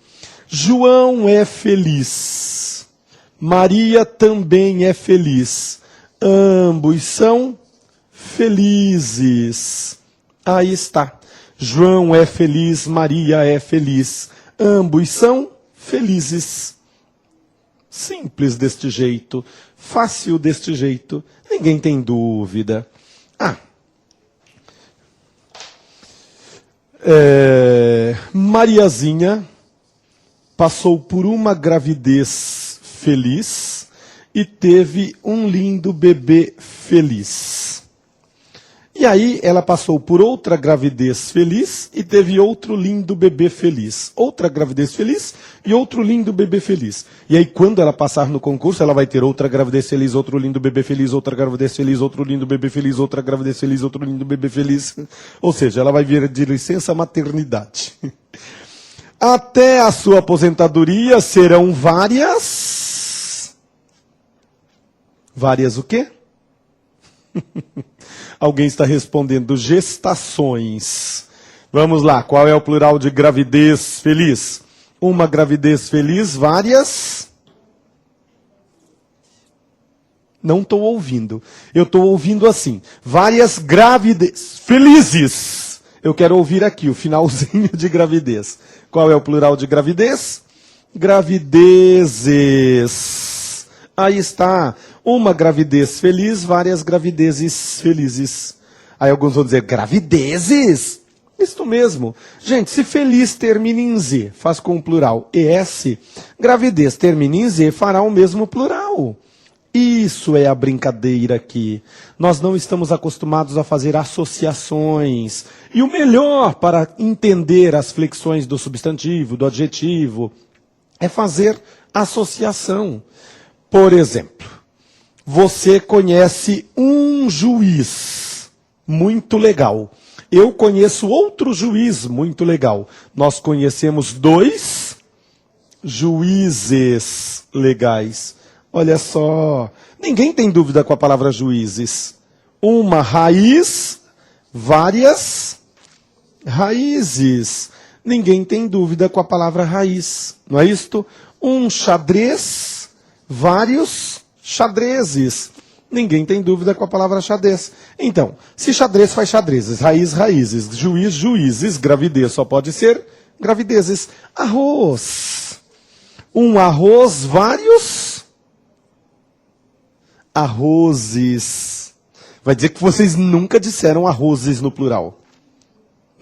João é feliz. Maria também é feliz. Ambos são felizes. Aí está. João é feliz, Maria é feliz. Ambos são felizes. Simples deste jeito, fácil deste jeito, ninguém tem dúvida. Mariazinha passou por uma gravidez feliz e teve um lindo bebê feliz. E aí ela passou por outra gravidez feliz e teve outro lindo bebê feliz. Outra gravidez feliz e outro lindo bebê feliz. E aí quando ela passar no concurso, ela vai ter outra gravidez feliz, outro lindo bebê feliz, outra gravidez feliz, outro lindo bebê feliz, outra gravidez feliz, outro lindo bebê feliz. Ou seja, ela vai vir de licença maternidade. Até a sua aposentadoria serão várias... Várias o quê? Alguém está respondendo gestações. Vamos lá, qual é o plural de gravidez feliz? Uma gravidez feliz, várias... Não estou ouvindo. Eu estou ouvindo assim. Várias gravidez felizes. Eu quero ouvir aqui o finalzinho de gravidez. Qual é o plural de gravidez? Gravidezes. Aí está. Uma gravidez feliz, várias gravidezes felizes. Aí alguns vão dizer, gravidezes? Isto mesmo. Gente, se feliz termina em Z, faz com o plural ES, gravidez termina em Z, fará o mesmo plural. Isso é a brincadeira aqui. Nós não estamos acostumados a fazer associações. E o melhor para entender as flexões do substantivo, do adjetivo, é fazer associação. Por exemplo, você conhece um juiz muito legal. Eu conheço outro juiz muito legal. Nós conhecemos dois juízes legais. Olha só, ninguém tem dúvida com a palavra juízes. Uma raiz, várias raízes. Ninguém tem dúvida com a palavra raiz, não é isto? Um xadrez, vários xadrezes. Ninguém tem dúvida com a palavra xadrez. Então, se xadrez faz xadrezes, raiz, raízes, juiz, juízes, gravidez só pode ser gravidezes. Arroz. Um arroz, vários arrozes. Vai dizer que vocês nunca disseram arrozes no plural.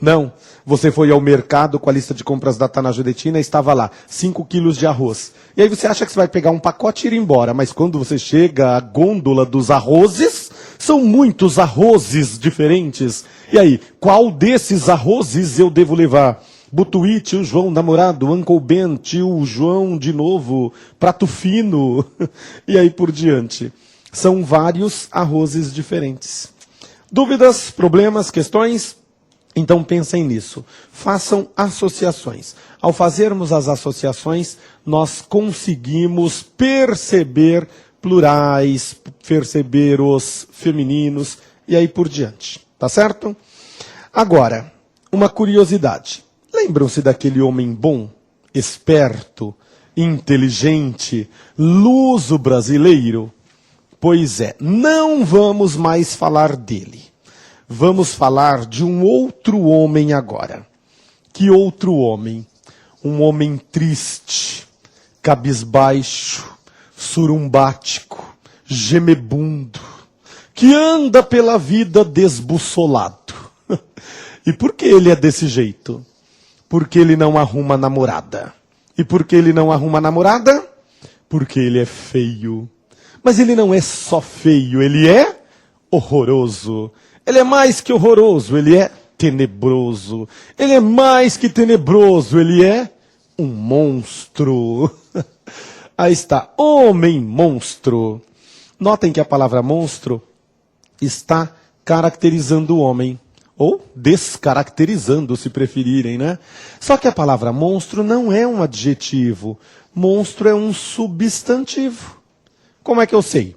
Não. Você foi ao mercado com a lista de compras da Tana Judetina e estava lá, 5 quilos de arroz. E aí você acha que você vai pegar um pacote e ir embora, mas quando você chega à gôndola dos arrozes, são muitos arrozes diferentes. E aí, qual desses arrozes eu devo levar? Butuí, tio João, namorado, Uncle Ben, tio João de novo, prato fino, e aí por diante. São vários arrozes diferentes. Dúvidas, problemas, questões? Então pensem nisso. Façam associações. Ao fazermos as associações, nós conseguimos perceber plurais, perceber os femininos e aí por diante. Tá certo? Agora, uma curiosidade. Lembram-se daquele homem bom, esperto, inteligente, luso brasileiro? Pois é, não vamos mais falar dele. Vamos falar de um outro homem agora. Que outro homem? Um homem triste, cabisbaixo, surumbático, gemebundo, que anda pela vida desbussolado. E por que ele é desse jeito? Porque ele não arruma namorada. E por que ele não arruma namorada? Porque ele é feio. Mas ele não é só feio, ele é horroroso. Ele é mais que horroroso, ele é tenebroso. Ele é mais que tenebroso, ele é um monstro. Aí está, homem monstro. Notem que a palavra monstro está caracterizando o homem. Ou descaracterizando, se preferirem, né? Só que a palavra monstro não é um adjetivo. Monstro é um substantivo. Como é que eu sei?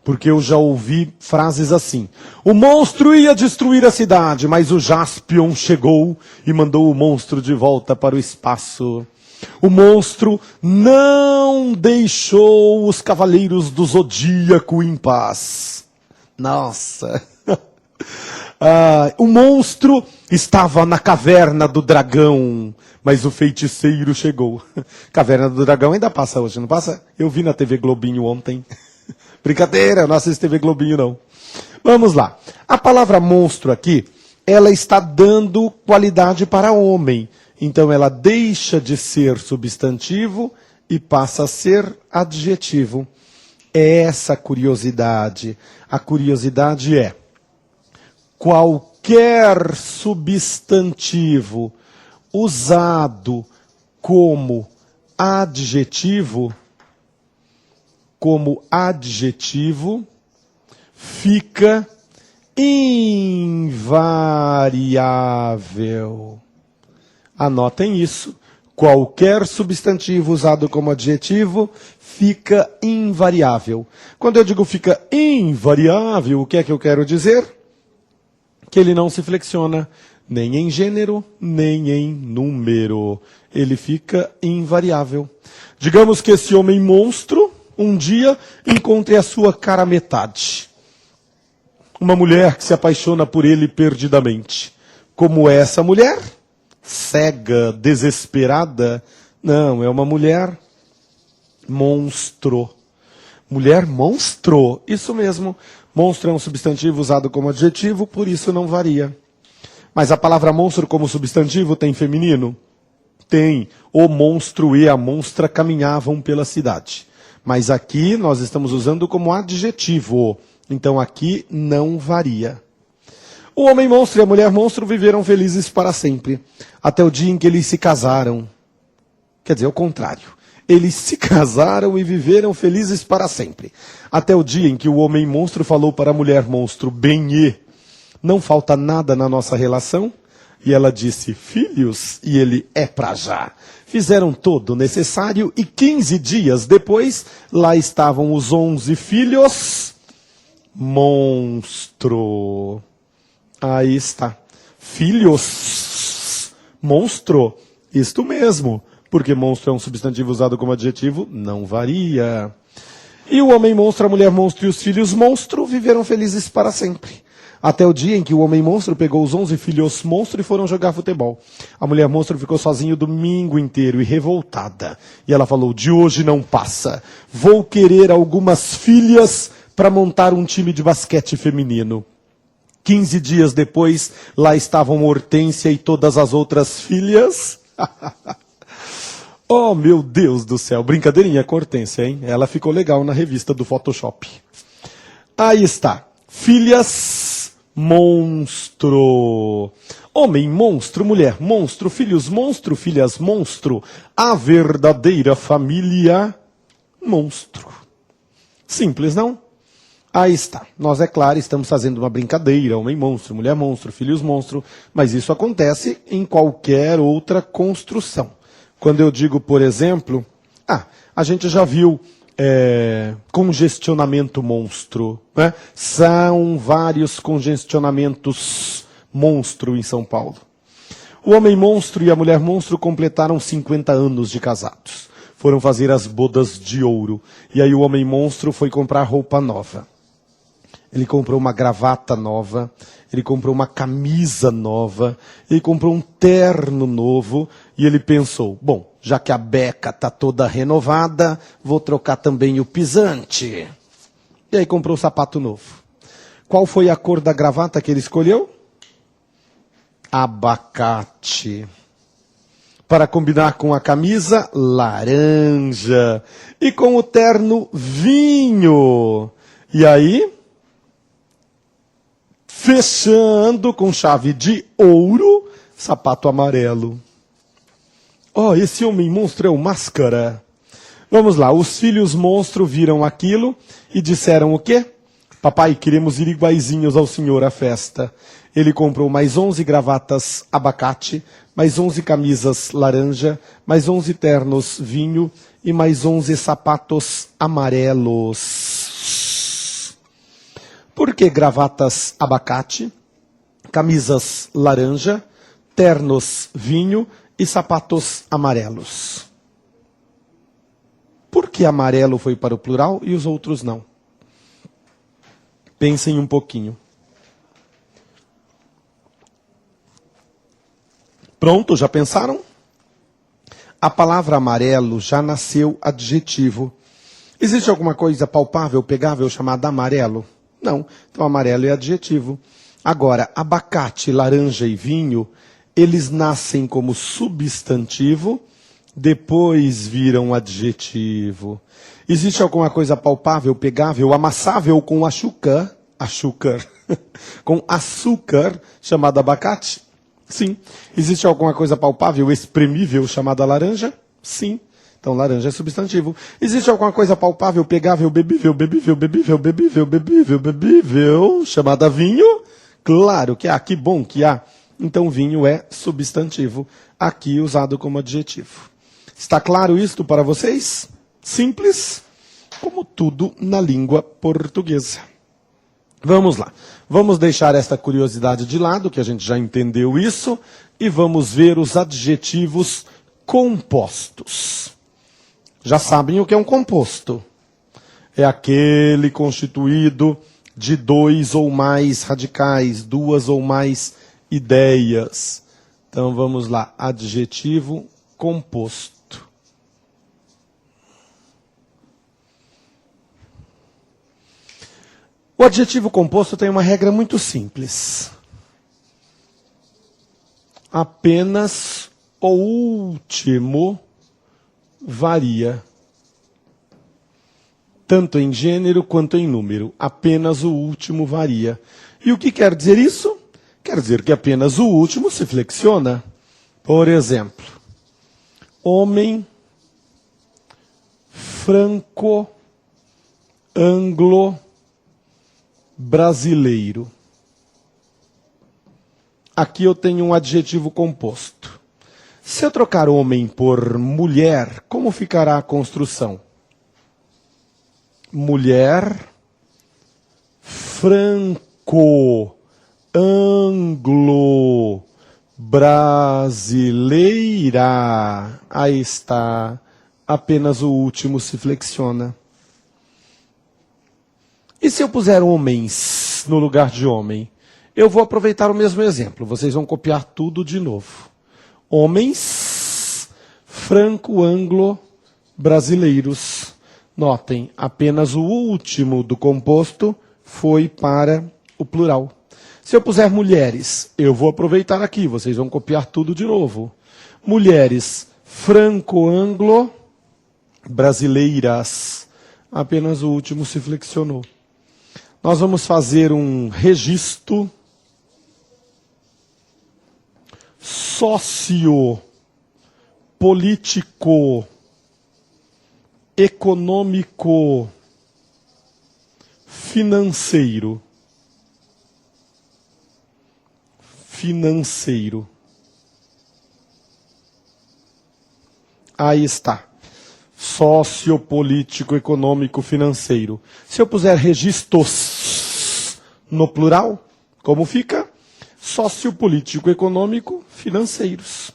Porque eu já ouvi frases assim. O monstro ia destruir a cidade, mas o Jaspion chegou e mandou o monstro de volta para o espaço. O monstro não deixou os cavaleiros do Zodíaco em paz. Nossa! O monstro estava na caverna do dragão, mas o feiticeiro chegou. Caverna do dragão ainda passa hoje, não passa? Eu vi na TV Globinho ontem. Brincadeira, eu não assisto TV Globinho não. Vamos lá. A palavra monstro aqui, ela está dando qualidade para homem. Então ela deixa de ser substantivo e passa a ser adjetivo. É essa a curiosidade. A curiosidade é: qualquer substantivo usado como adjetivo fica invariável. Anotem isso. Qualquer substantivo usado como adjetivo fica invariável. Quando eu digo fica invariável, o que é que eu quero dizer? Que ele não se flexiona nem em gênero, nem em número. Ele fica invariável. Digamos que esse homem monstro um dia encontre a sua cara metade. Uma mulher que se apaixona por ele perdidamente. Como é essa mulher? Cega, desesperada? Não, é uma mulher monstro. Mulher monstro, isso mesmo. Monstro é um substantivo usado como adjetivo, por isso não varia. Mas a palavra monstro como substantivo tem feminino? Tem. O monstro e a monstra caminhavam pela cidade. Mas aqui nós estamos usando como adjetivo. Então aqui não varia. O homem monstro e a mulher monstro viveram felizes para sempre. Até o dia em que eles se casaram. Quer dizer, o contrário. Eles se casaram e viveram felizes para sempre. Até o dia em que o homem monstro falou para a mulher monstro, bem, não falta nada na nossa relação? E ela disse, filhos, e ele, é pra já. Fizeram todo o necessário e 15 dias depois, lá estavam os 11 filhos. Monstro. Aí está. Filhos. Monstro. Isto mesmo. Porque monstro é um substantivo usado como adjetivo, não varia. E o homem monstro, a mulher monstro e os filhos monstro viveram felizes para sempre. Até o dia em que o homem monstro pegou os 11 filhos monstro e foram jogar futebol. A mulher monstro ficou sozinha o domingo inteiro e revoltada. E ela falou, de hoje não passa. Vou querer algumas filhas para montar um time de basquete feminino. 15 dias depois, lá estavam Hortência e todas as outras filhas. Oh, meu Deus do céu. Brincadeirinha com Hortência, hein? Ela ficou legal na revista do Photoshop. Aí está. Filhas monstro. Homem monstro, mulher monstro, filhos monstro, filhas monstro. A verdadeira família monstro. Simples, não? Aí está. Nós, é claro, estamos fazendo uma brincadeira. Homem monstro, mulher monstro, filhos monstro. Mas isso acontece em qualquer outra construção. Quando eu digo, por exemplo, a gente já viu congestionamento monstro, né? São vários congestionamentos monstro em São Paulo. O homem monstro e a mulher monstro completaram 50 anos de casados. Foram fazer as bodas de ouro. E aí o homem monstro foi comprar roupa nova. Ele comprou uma gravata nova, ele comprou uma camisa nova, ele comprou um terno novo e ele pensou, bom, já que a beca está toda renovada, vou trocar também o pisante. E aí comprou um sapato novo. Qual foi a cor da gravata que ele escolheu? Abacate. Para combinar com a camisa, laranja. E com o terno, vinho. E aí, fechando com chave de ouro, sapato amarelo. Oh, esse homem monstro é o Máscara. Vamos lá, os filhos monstro viram aquilo e disseram o quê? Papai, queremos ir iguaizinhos ao senhor à festa. Ele comprou mais 11 gravatas abacate, mais 11 camisas laranja, mais 11 ternos vinho e mais 11 sapatos amarelos. Por que gravatas abacate, camisas laranja, ternos vinho e sapatos amarelos? Por que amarelo foi para o plural e os outros não? Pensem um pouquinho. Pronto, já pensaram? A palavra amarelo já nasceu adjetivo. Existe alguma coisa palpável, pegável, chamada amarelo? Não. Então amarelo é adjetivo. Agora, abacate, laranja e vinho, eles nascem como substantivo, depois viram adjetivo. Existe alguma coisa palpável, pegável, amassável com açúcar, com açúcar, chamada abacate? Sim. Existe alguma coisa palpável, espremível, chamada laranja? Sim. Então, laranja é substantivo. Existe alguma coisa palpável, pegável, bebível, chamada vinho? Claro que há, que bom que há. Então, vinho é substantivo, aqui usado como adjetivo. Está claro isto para vocês? Simples, como tudo na língua portuguesa. Vamos lá. Vamos deixar esta curiosidade de lado, que a gente já entendeu isso, e vamos ver os adjetivos compostos. Já sabem o que é um composto? É aquele constituído de dois ou mais radicais, duas ou mais ideias. Então vamos lá. Adjetivo composto. O adjetivo composto tem uma regra muito simples. Apenas o último varia. Tanto em gênero quanto em número. Apenas o último varia. E o que quer dizer isso? Quer dizer que apenas o último se flexiona. Por exemplo, homem, franco, anglo, brasileiro. Aqui eu tenho um adjetivo composto. Se eu trocar homem por mulher, como ficará a construção? Mulher, franco, anglo, brasileira. Aí está. Apenas o último se flexiona. E se eu puser homens no lugar de homem? Eu vou aproveitar o mesmo exemplo. Vocês vão copiar tudo de novo. Homens, franco, anglo, brasileiros. Notem, apenas o último do composto foi para o plural. Se eu puser mulheres, eu vou aproveitar aqui. Vocês vão copiar tudo de novo. Mulheres, franco, anglo, brasileiras. Apenas o último se flexionou. Nós vamos fazer um registro sociopolítico, econômico, financeiro. Aí está. Sociopolítico, econômico, financeiro. Se eu puser registros no plural, como fica? Sociopolítico, econômico, financeiros.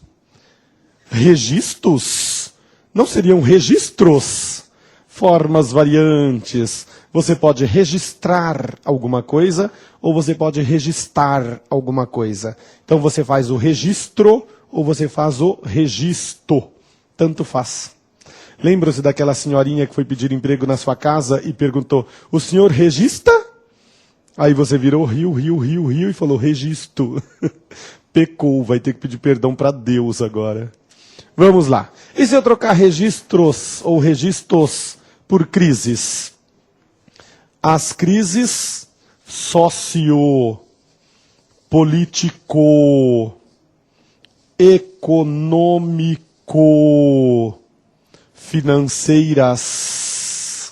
Registros? Não seriam registros? Formas variantes. Você pode registrar alguma coisa ou você pode registar alguma coisa. Então você faz o registro ou você faz o registro. Tanto faz. Lembra-se daquela senhorinha que foi pedir emprego na sua casa e perguntou, o senhor registra? Aí você virou riu e falou, registro. Pecou, vai ter que pedir perdão para Deus agora. Vamos lá. E se eu trocar registros ou registros por crises? As crises político, econômico, financeiras.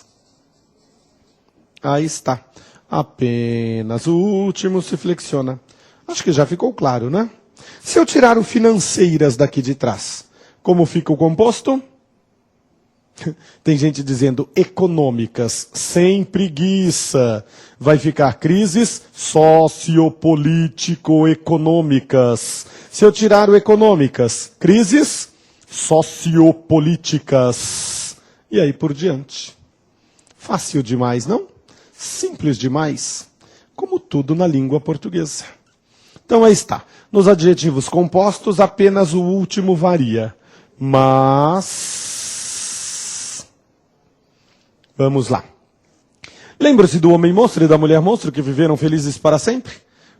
Aí está. apenas o último se flexiona. Acho que já ficou claro, né? Se eu tirar o financeiras daqui de trás, como fica o composto? Tem gente dizendo econômicas, sem preguiça. Vai ficar crises sociopolítico-econômicas. Se eu tirar o econômicas, crises sociopolíticas. E aí por diante. Fácil demais, não? Simples demais. Como tudo na língua portuguesa. Então aí está. Nos adjetivos compostos, apenas o último varia. Mas... vamos lá. Lembra-se do homem monstro e da mulher monstro que viveram felizes para sempre?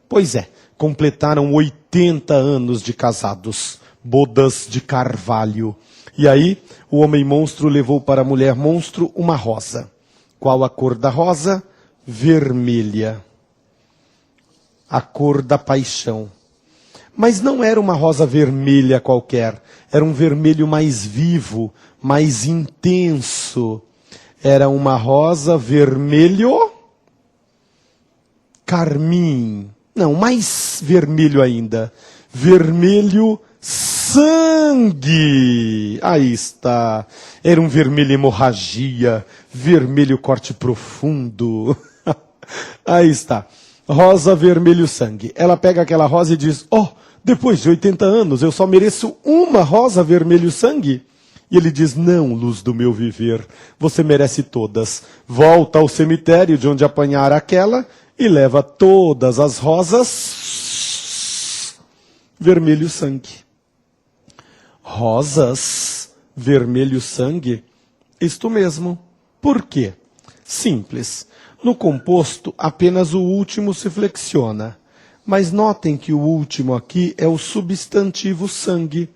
Pois é, completaram 80 anos de casados, bodas de carvalho. E aí, o homem monstro levou para a mulher monstro uma rosa. Qual a cor da rosa? Vermelha. A cor da paixão. Mas não era uma rosa vermelha qualquer. Era um vermelho mais vivo, mais intenso. Era uma rosa vermelho carmim. Não, mais vermelho ainda. Vermelho sangue. Aí está. Era um vermelho hemorragia. Vermelho corte profundo. Aí está. Rosa vermelho sangue. Ela pega aquela rosa e diz, depois de 80 anos eu só mereço uma rosa vermelho sangue? E ele diz, não, luz do meu viver, você merece todas. Volta ao cemitério de onde apanhar aquela e leva todas as rosas vermelho sangue. Rosas vermelho sangue? Isto mesmo. Por quê? Simples. No composto, apenas o último se flexiona. Mas notem que o último aqui é o substantivo sangue.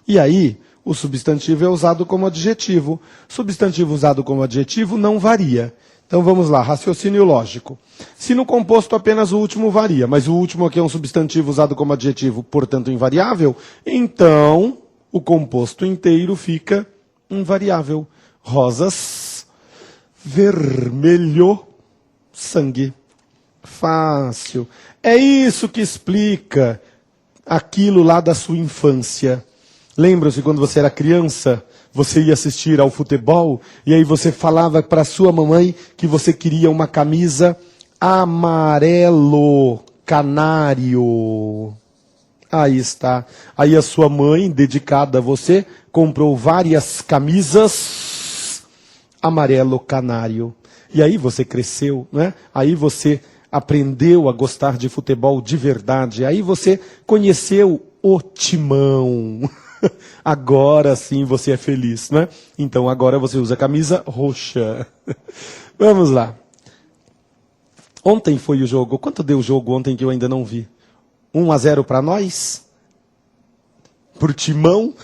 E aí... o substantivo é usado como adjetivo. Substantivo usado como adjetivo não varia. Então vamos lá, raciocínio lógico. Se no composto apenas o último varia, mas o último aqui é um substantivo usado como adjetivo, portanto invariável, então o composto inteiro fica invariável. Rosas, vermelho, sangue. Fácil. É isso que explica aquilo lá da sua infância. Lembra-se quando você era criança, você ia assistir ao futebol e aí você falava para sua mamãe que você queria uma camisa amarelo canário. Aí está. Aí a sua mãe, dedicada a você, comprou várias camisas amarelo canário. E aí você cresceu, né? Aí você aprendeu a gostar de futebol de verdade. Aí você conheceu o Timão. Agora sim você é feliz, né? Então agora você usa camisa roxa. Vamos lá. Ontem foi o jogo. Quanto deu o jogo ontem que eu ainda não vi? 1-0 para nós? Por Timão?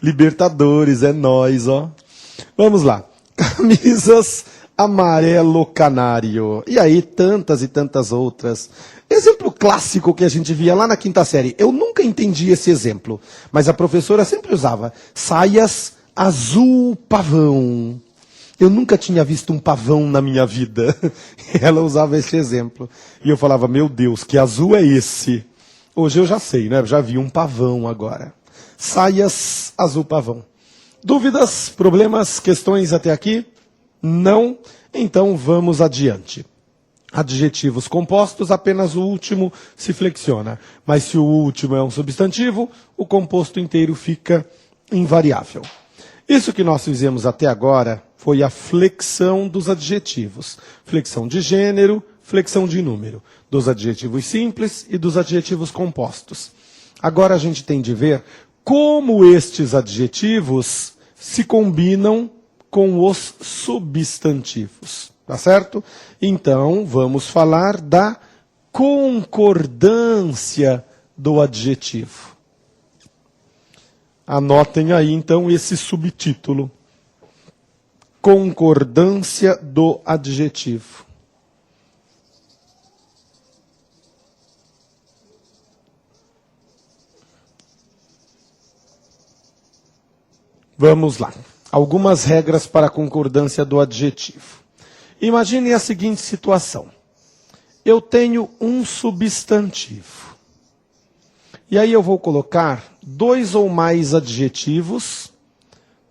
Libertadores, é nós, ó. Vamos lá. Camisas amarelo canário. E aí tantas e tantas outras. Exemplo clássico que a gente via lá na quinta série. Eu nunca entendi esse exemplo, mas a professora sempre usava saias azul pavão. Eu nunca tinha visto um pavão na minha vida. Ela usava esse exemplo. E eu falava, meu Deus, que azul é esse? Hoje eu já sei, né? Já vi um pavão agora. Saias azul pavão. Dúvidas, problemas, questões até aqui? Não? Então vamos adiante. Adjetivos compostos, apenas o último se flexiona. Mas se o último é um substantivo, o composto inteiro fica invariável. Isso que nós fizemos até agora foi a flexão dos adjetivos. Flexão de gênero, flexão de número. Dos adjetivos simples e dos adjetivos compostos. Agora a gente tem de ver como estes adjetivos se combinam com os substantivos. Tá certo? Então, vamos falar da concordância do adjetivo. Anotem aí, então, esse subtítulo. Concordância do adjetivo. Vamos lá. Algumas regras para a concordância do adjetivo. Imagine a seguinte situação. Eu tenho um substantivo. E aí eu vou colocar 2 ou mais adjetivos,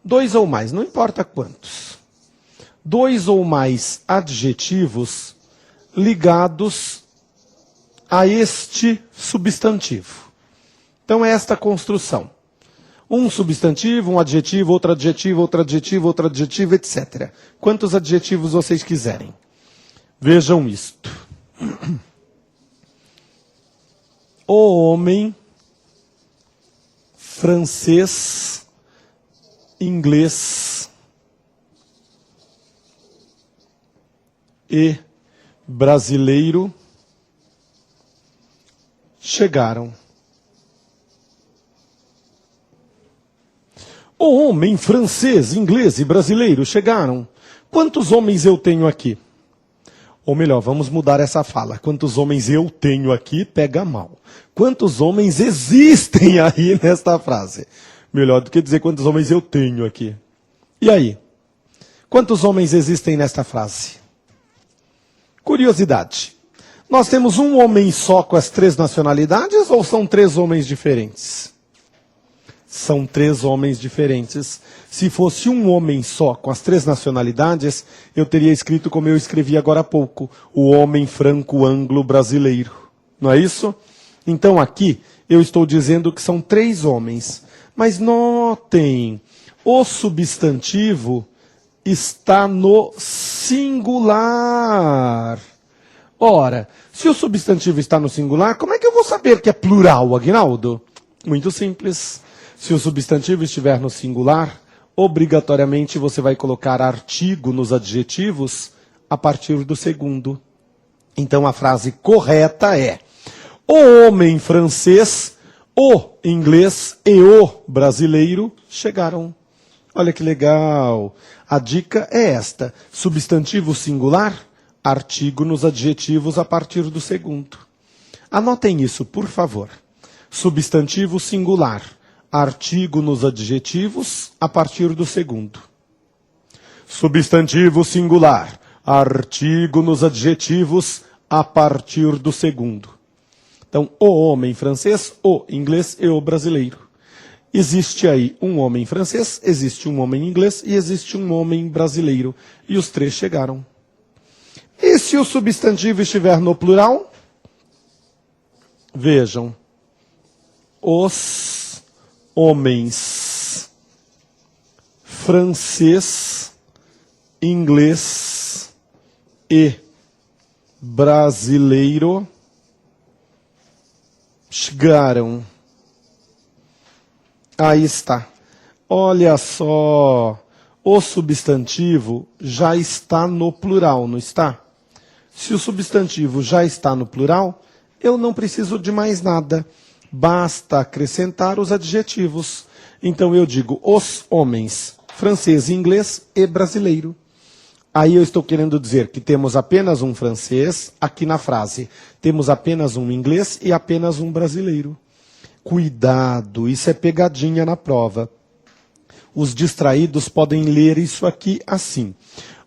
2 ou mais, não importa quantos. 2 ou mais adjetivos ligados a este substantivo. Então é esta construção. Um substantivo, um adjetivo, outro adjetivo, outro adjetivo, outro adjetivo, etc. Quantos adjetivos vocês quiserem. Vejam isto. O homem francês, inglês e brasileiro chegaram. O homem francês, inglês e brasileiro chegaram. Quantos homens eu tenho aqui? Ou melhor, vamos mudar essa fala. Quantos homens eu tenho aqui pega mal. Quantos homens existem aí nesta frase? Melhor do que dizer quantos homens eu tenho aqui. E aí? Quantos homens existem nesta frase? Curiosidade. Nós temos um homem só com as 3 nacionalidades ou são 3 homens diferentes? São 3 homens diferentes. Se fosse um homem só com as 3 nacionalidades, eu teria escrito como eu escrevi agora há pouco, o homem franco-anglo-brasileiro. Não é isso? Então aqui eu estou dizendo que são 3 homens. Mas notem, o substantivo está no singular. Ora, se o substantivo está no singular, como é que eu vou saber que é plural, Aguinaldo? Muito simples. Se o substantivo estiver no singular, obrigatoriamente você vai colocar artigo nos adjetivos a partir do segundo. Então a frase correta é: o homem francês, o inglês e o brasileiro chegaram. Olha que legal. A dica é esta: substantivo singular, artigo nos adjetivos a partir do segundo. Anotem isso, por favor. Substantivo singular, artigo nos adjetivos a partir do segundo. Substantivo singular, artigo nos adjetivos a partir do segundo. Então, o homem francês, o inglês e o brasileiro. Existe aí um homem francês, existe um homem inglês e existe um homem brasileiro. E os 3 chegaram. E se o substantivo estiver no plural? Vejam. Os homens francês, inglês e brasileiro chegaram. Aí está. Olha só. O substantivo já está no plural, não está? Se o substantivo já está no plural, eu não preciso de mais nada. Basta acrescentar os adjetivos. Então eu digo os homens francês, inglês e brasileiro. Aí eu estou querendo dizer que temos apenas um francês aqui na frase. Temos apenas um inglês e apenas um brasileiro. Cuidado, isso é pegadinha na prova. Os distraídos podem ler isso aqui assim.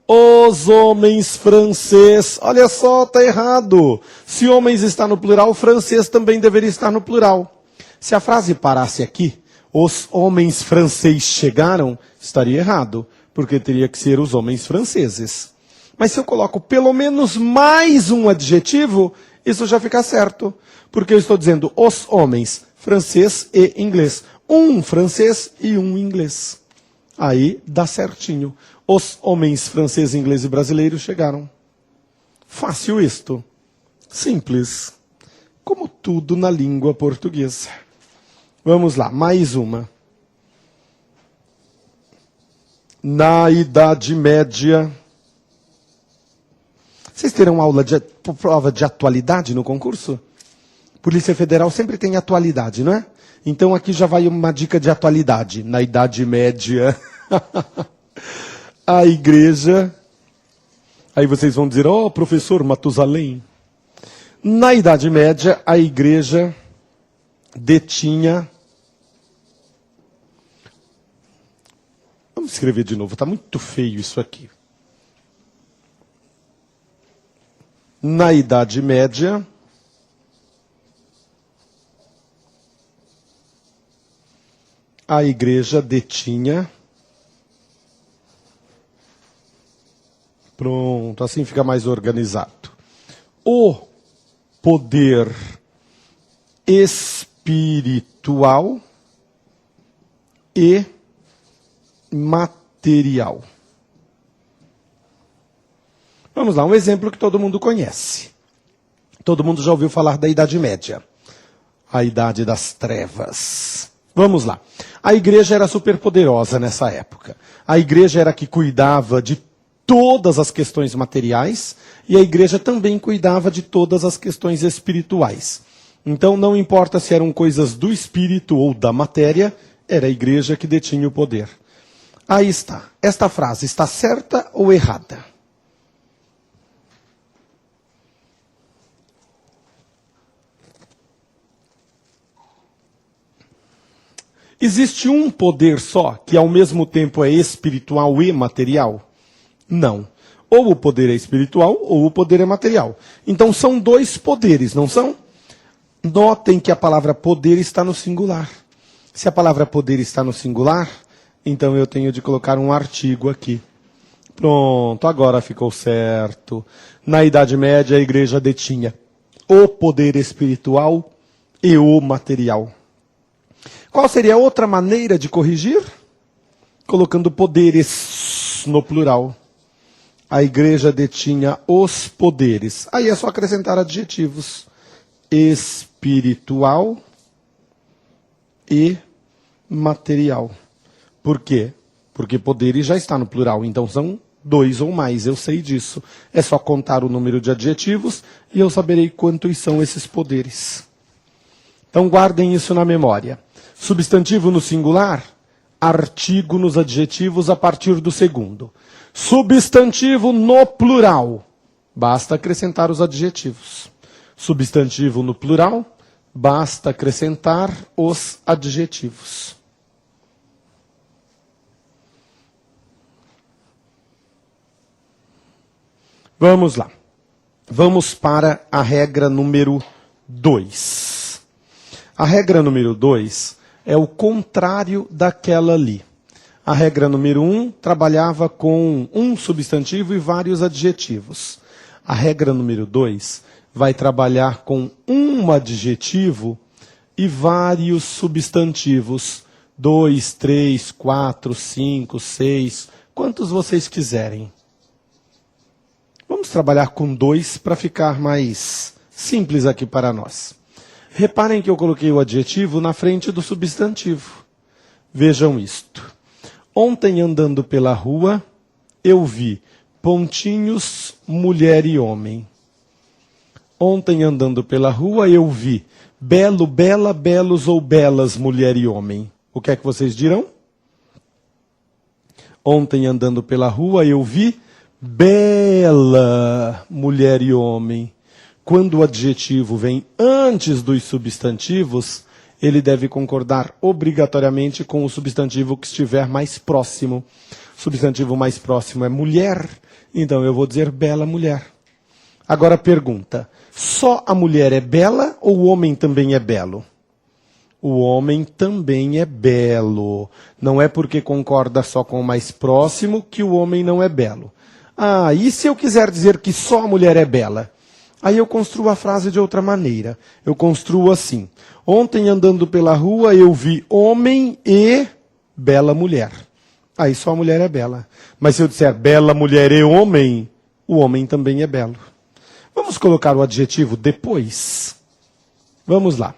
Os homens francês. Olha só, está errado. Se homens está no plural, francês também deveria estar no plural. Se a frase parasse aqui, os homens franceses chegaram, estaria errado, porque teria que ser os homens franceses. Mas se eu coloco pelo menos mais um adjetivo, isso já fica certo. Porque eu estou dizendo os homens francês e inglês. Um francês e um inglês. Aí dá certinho. Os homens francês, inglês e brasileiro chegaram. Fácil isto. Simples. Como tudo na língua portuguesa. Vamos lá, mais uma. Na Idade Média. Vocês terão aula de prova de atualidade no concurso? Polícia Federal sempre tem atualidade, não é? Então aqui já vai uma dica de atualidade. Na Idade Média, a igreja... Aí vocês vão dizer, ó, professor Matusalém. Na Idade Média, a igreja detinha... Vamos escrever de novo, está muito feio isso aqui. Na Idade Média, a igreja detinha. Pronto, assim fica mais organizado. O poder espiritual e material. Vamos lá, um exemplo que todo mundo conhece. Todo mundo já ouviu falar da Idade Média. A Idade das Trevas. Vamos lá. A igreja era superpoderosa nessa época. A igreja era a que cuidava de todas as questões materiais e a igreja também cuidava de todas as questões espirituais. Então não importa se eram coisas do espírito ou da matéria, era a igreja que detinha o poder. Aí está. Esta frase está certa ou errada? Existe um poder só, que ao mesmo tempo é espiritual e material? Não. Ou o poder é espiritual, ou o poder é material. Então são dois poderes, não são? Notem que a palavra poder está no singular. Se a palavra poder está no singular, então eu tenho de colocar um artigo aqui. Pronto, agora ficou certo. Na Idade Média, a igreja detinha o poder espiritual e o material. Qual seria outra maneira de corrigir? Colocando poderes no plural. A igreja detinha os poderes. Aí é só acrescentar adjetivos. Espiritual e material. Por quê? Porque poderes já está no plural, então são dois ou mais, eu sei disso. É só contar o número de adjetivos e eu saberei quantos são esses poderes. Então guardem isso na memória. Substantivo no singular, artigo nos adjetivos a partir do segundo. Substantivo no plural, basta acrescentar os adjetivos. Substantivo no plural, basta acrescentar os adjetivos. Vamos lá. Vamos para a regra número 2. A regra número 2 é o contrário daquela ali. A regra número 1 trabalhava com um substantivo e vários adjetivos. A regra número 2 vai trabalhar com um adjetivo e vários substantivos. 2, 3, 4, 5, 6, quantos vocês quiserem. Vamos trabalhar com 2 para ficar mais simples aqui para nós. Reparem que eu coloquei o adjetivo na frente do substantivo. Vejam isto. Ontem, andando pela rua, eu vi pontinhos, mulher e homem. Ontem, andando pela rua, eu vi belo, bela, belos ou belas, mulher e homem. O que é que vocês dirão? Ontem, andando pela rua, eu vi bela, mulher e homem. Quando o adjetivo vem antes dos substantivos, ele deve concordar obrigatoriamente com o substantivo que estiver mais próximo. O substantivo mais próximo é mulher, então eu vou dizer bela mulher. Agora pergunta, só a mulher é bela ou o homem também é belo? O homem também é belo. Não é porque concorda só com o mais próximo que o homem não é belo. Ah, e se eu quiser dizer que só a mulher é bela? Aí eu construo a frase de outra maneira. Eu construo assim. Ontem, andando pela rua, eu vi homem e bela mulher. Aí só a mulher é bela. Mas se eu disser bela mulher e homem, o homem também é belo. Vamos colocar o adjetivo depois? Vamos lá.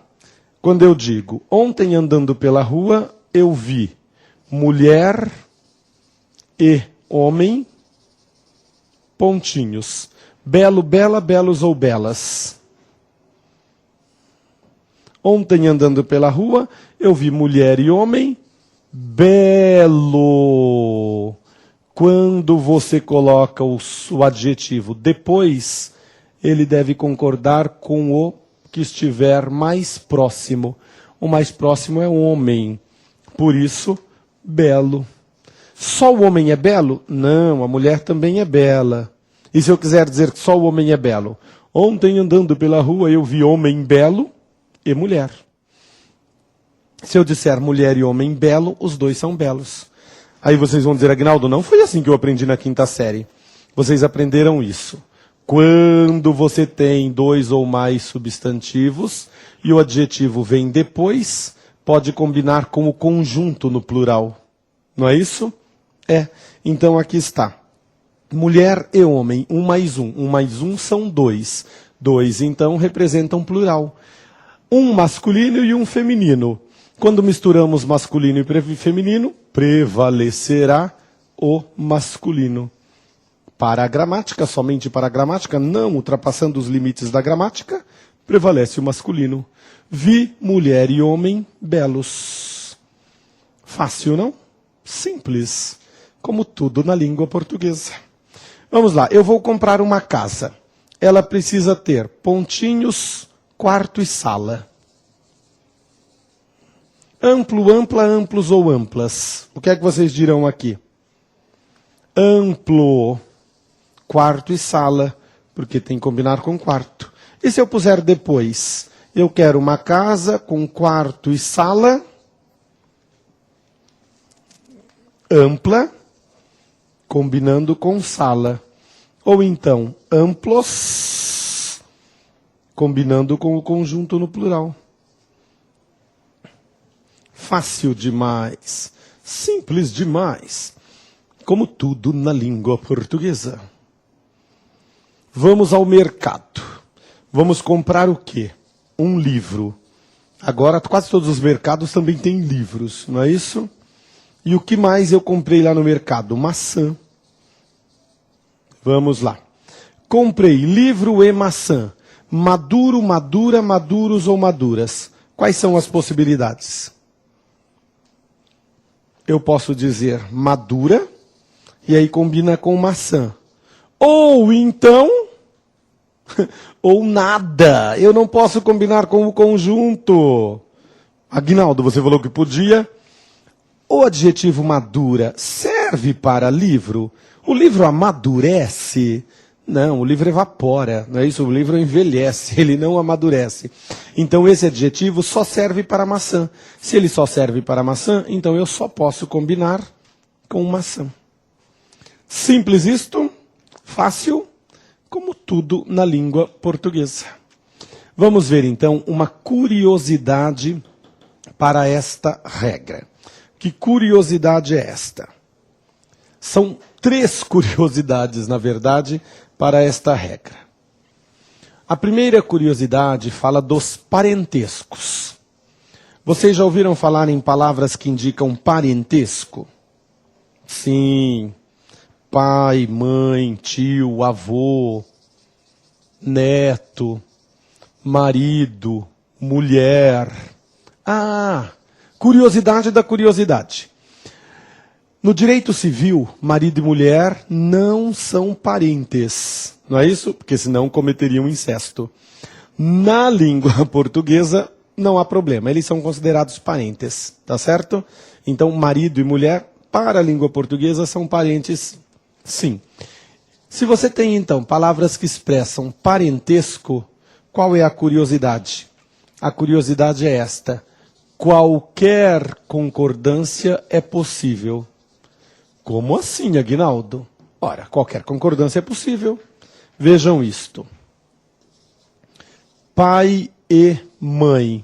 Quando eu digo, ontem, andando pela rua, eu vi mulher e homem, pontinhos. Belo, bela, belos ou belas. Ontem, andando pela rua, eu vi mulher e homem, belo. Quando você coloca o adjetivo depois, ele deve concordar com o que estiver mais próximo. O mais próximo é homem. Por isso, belo. Só o homem é belo? Não, a mulher também é bela. E se eu quiser dizer que só o homem é belo? Ontem, andando pela rua, eu vi homem belo e mulher. Se eu disser mulher e homem belo, os dois são belos. Aí vocês vão dizer, Aguinaldo, não foi assim que eu aprendi na 5ª série. Vocês aprenderam isso. Quando você tem 2 ou mais substantivos e o adjetivo vem depois, pode combinar com o conjunto no plural. Não é isso? É. Então aqui está. Mulher e homem, 1 mais 1. 1 mais 1 são 2. 2, então, representam plural. Um masculino e um feminino. Quando misturamos masculino e feminino, prevalecerá o masculino. Para a gramática, somente para a gramática, não ultrapassando os limites da gramática, prevalece o masculino. Vi mulher e homem belos. Fácil, não? Simples. Como tudo na língua portuguesa. Vamos lá, eu vou comprar uma casa. Ela precisa ter pontinhos, quarto e sala. Amplo, ampla, amplos ou amplas? O que é que vocês dirão aqui? Amplo, quarto e sala, porque tem que combinar com quarto. E se eu puser depois? Eu quero uma casa com quarto e sala, ampla, combinando com sala. Ou então, amplos, combinando com o conjunto no plural. Fácil demais, simples demais, como tudo na língua portuguesa. Vamos ao mercado. Vamos comprar o quê? Um livro. Agora, quase todos os mercados também têm livros, não é isso? E o que mais eu comprei lá no mercado? Maçã. Vamos lá. Comprei livro e maçã. Maduro, madura, maduros ou maduras. Quais são as possibilidades? Eu posso dizer madura, e aí combina com maçã. Ou então, ou nada. Eu não posso combinar com o conjunto. Aguinaldo, você falou que podia. O adjetivo madura serve para livro? O livro amadurece? Não, o livro evapora, não é isso? O livro envelhece, ele não amadurece. Então esse adjetivo só serve para maçã. Se ele só serve para maçã, então eu só posso combinar com maçã. Simples isto, fácil, como tudo na língua portuguesa. Vamos ver então uma curiosidade para esta regra. Que curiosidade é esta? São 3 curiosidades, na verdade, para esta regra. A primeira curiosidade fala dos parentescos. Vocês já ouviram falar em palavras que indicam parentesco? Sim. Pai, mãe, tio, avô, neto, marido, mulher. Ah, curiosidade da curiosidade. No direito civil, marido e mulher não são parentes. Não é isso? Porque senão cometeriam incesto. Na língua portuguesa, não há problema. Eles são considerados parentes. Tá certo? Então, marido e mulher, para a língua portuguesa, são parentes, sim. Se você tem, então, palavras que expressam parentesco, qual é a curiosidade? A curiosidade é esta. Qualquer concordância é possível. Como assim, Aguinaldo? Ora, qualquer concordância é possível. Vejam isto. Pai e mãe.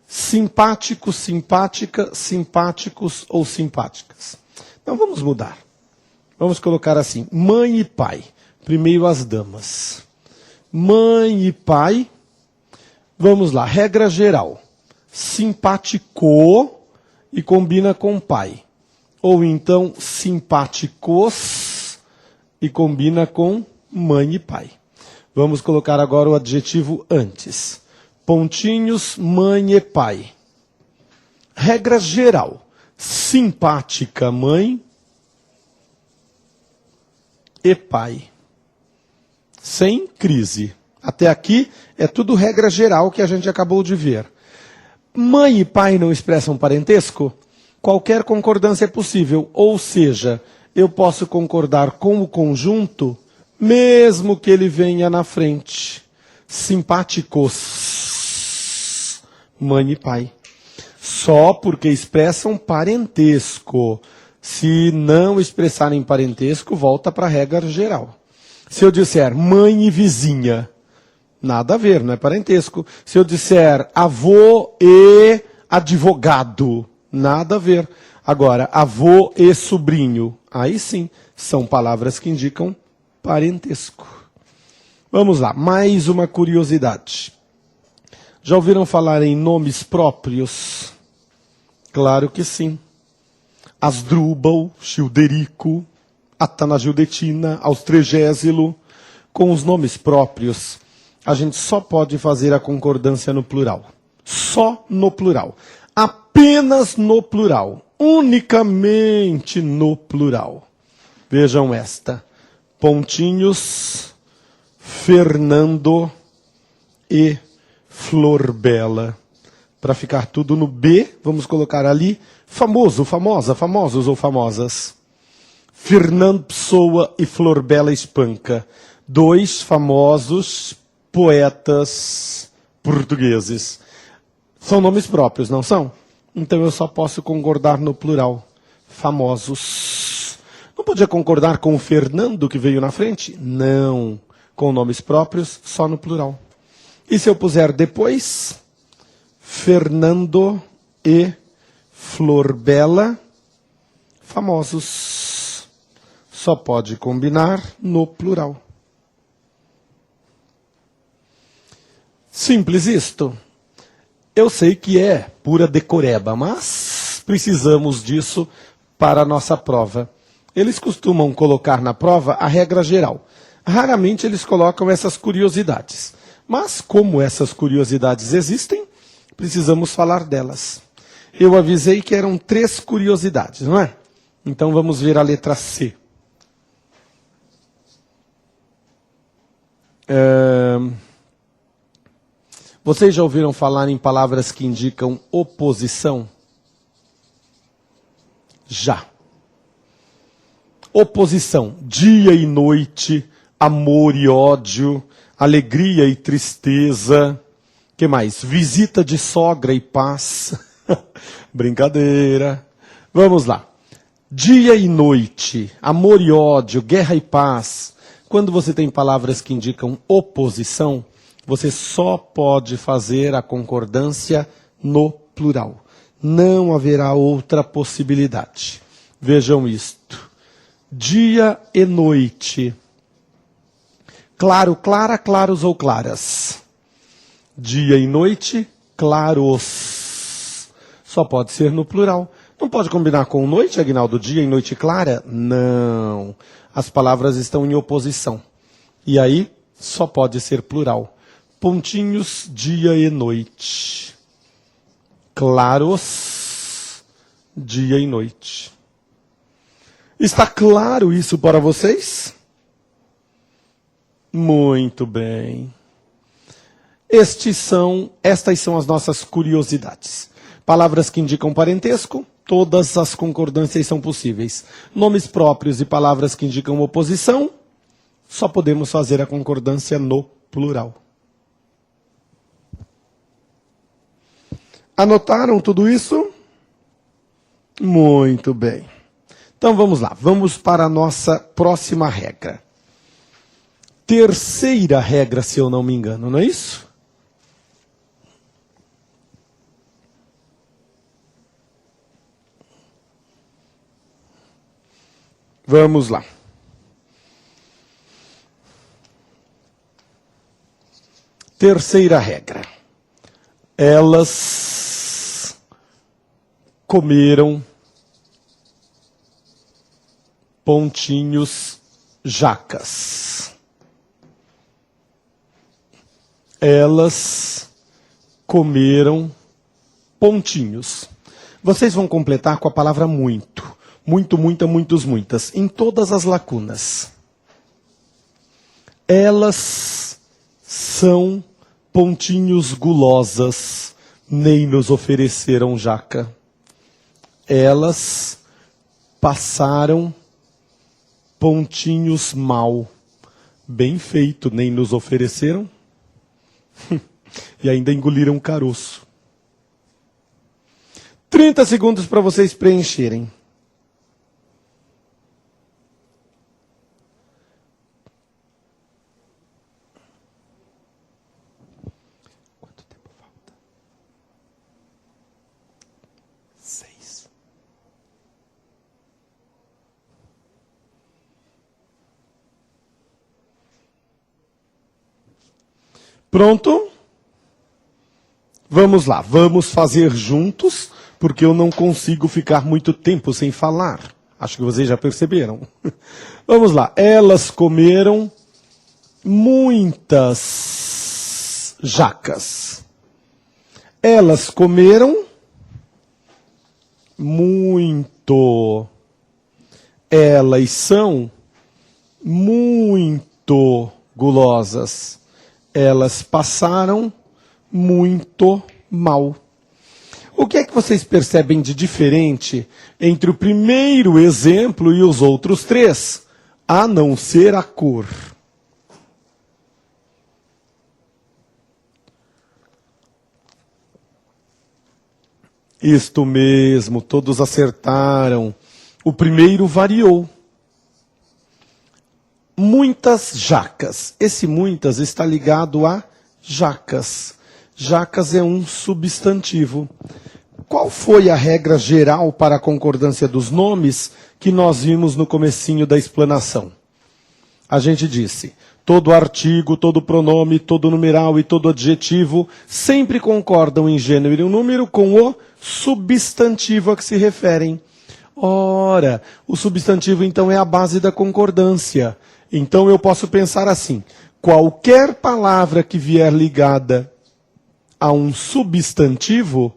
Simpático, simpática, simpáticos ou simpáticas. Então vamos mudar. Vamos colocar assim, mãe e pai. Primeiro as damas. Mãe e pai. Vamos lá, regra geral. Simpático e combina com pai. Ou então, simpáticos e combina com mãe e pai. Vamos colocar agora o adjetivo antes. Pontinhos, mãe e pai. Regra geral. Simpática mãe e pai. Sem crise. Até aqui é tudo regra geral que a gente acabou de ver. Mãe e pai não expressam parentesco? Qualquer concordância é possível, ou seja, eu posso concordar com o conjunto, mesmo que ele venha na frente. Simpáticos, mãe e pai. Só porque expressam parentesco. Se não expressarem parentesco, volta para a regra geral. Se eu disser mãe e vizinha, nada a ver, não é parentesco. Se eu disser avô e advogado, nada a ver. Agora, avô e sobrinho, aí sim, são palavras que indicam parentesco. Vamos lá, mais uma curiosidade. Já ouviram falar em nomes próprios? Claro que sim. Asdrúbal, Childerico, Atanagildetina, Austregésilo. Com os nomes próprios, a gente só pode fazer a concordância no plural. Só no plural. Apenas no plural. Unicamente no plural. Vejam esta. Pontinhos, Fernando e Florbela. Para ficar tudo no B, vamos colocar ali famoso, famosa, famosos ou famosas. Fernando Pessoa e Florbela Espanca. 2 famosos poetas portugueses. São nomes próprios, não são? Então eu só posso concordar no plural. Famosos. Não podia concordar com o Fernando que veio na frente? Não. Com nomes próprios, só no plural. E se eu puser depois? Fernando e Florbela, famosos. Só pode combinar no plural. Simples isto. Eu sei que é pura decoreba, mas precisamos disso para a nossa prova. Eles costumam colocar na prova a regra geral. Raramente eles colocam essas curiosidades. Mas como essas curiosidades existem, precisamos falar delas. Eu avisei que eram 3 curiosidades, não é? Então vamos ver a letra C. Vocês já ouviram falar em palavras que indicam oposição? Já. Oposição, dia e noite, amor e ódio, alegria e tristeza. Que mais? Visita de sogra e paz. Brincadeira. Vamos lá. Dia e noite, amor e ódio, guerra e paz. Quando você tem palavras que indicam oposição, você só pode fazer a concordância no plural. Não haverá outra possibilidade. Vejam isto. Dia e noite. Claro, clara, claros ou claras. Dia e noite, claros. Só pode ser no plural. Não pode combinar com noite, Aguinaldo? Dia e noite clara? Não. As palavras estão em oposição. E aí, só pode ser plural. Pontinhos, dia e noite. Claros, dia e noite. Está claro isso para vocês? Muito bem. Estas são as nossas curiosidades. Palavras que indicam parentesco, todas as concordâncias são possíveis. Nomes próprios e palavras que indicam oposição, só podemos fazer a concordância no plural. Anotaram tudo isso? Muito bem. Então vamos lá, vamos para a nossa próxima regra. Terceira regra, se eu não me engano, não é isso? Vamos lá. Terceira regra. Elas comeram pontinhos jacas. Elas comeram pontinhos. Vocês vão completar com a palavra muito. Muito, muita, muitos, muitas. Em todas as lacunas. Elas são pontinhos gulosas, nem nos ofereceram jaca. Elas passaram pontinhos mal, Bem feito, nem nos ofereceram. E ainda engoliram um caroço. 30 segundos para vocês preencherem. Quanto tempo falta? 6. Pronto? Vamos lá, vamos fazer juntos, porque eu não consigo ficar muito tempo sem falar. Acho que vocês já perceberam. Vamos lá. Elas comeram muitas jacas. Elas comeram muito. Elas são muito gulosas. Elas passaram muito mal. O que é que vocês percebem de diferente entre o primeiro exemplo e os outros 3? A não ser a cor. Isto mesmo, todos acertaram. O primeiro variou. Muitas jacas. Esse muitas está ligado a jacas. Jacas é um substantivo. Qual foi a regra geral para a concordância dos nomes que nós vimos no comecinho da explanação? A gente disse, todo artigo, todo pronome, todo numeral e todo adjetivo sempre concordam em gênero e número com o substantivo a que se referem. Ora, o substantivo então é a base da concordância. Então eu posso pensar assim, qualquer palavra que vier ligada a um substantivo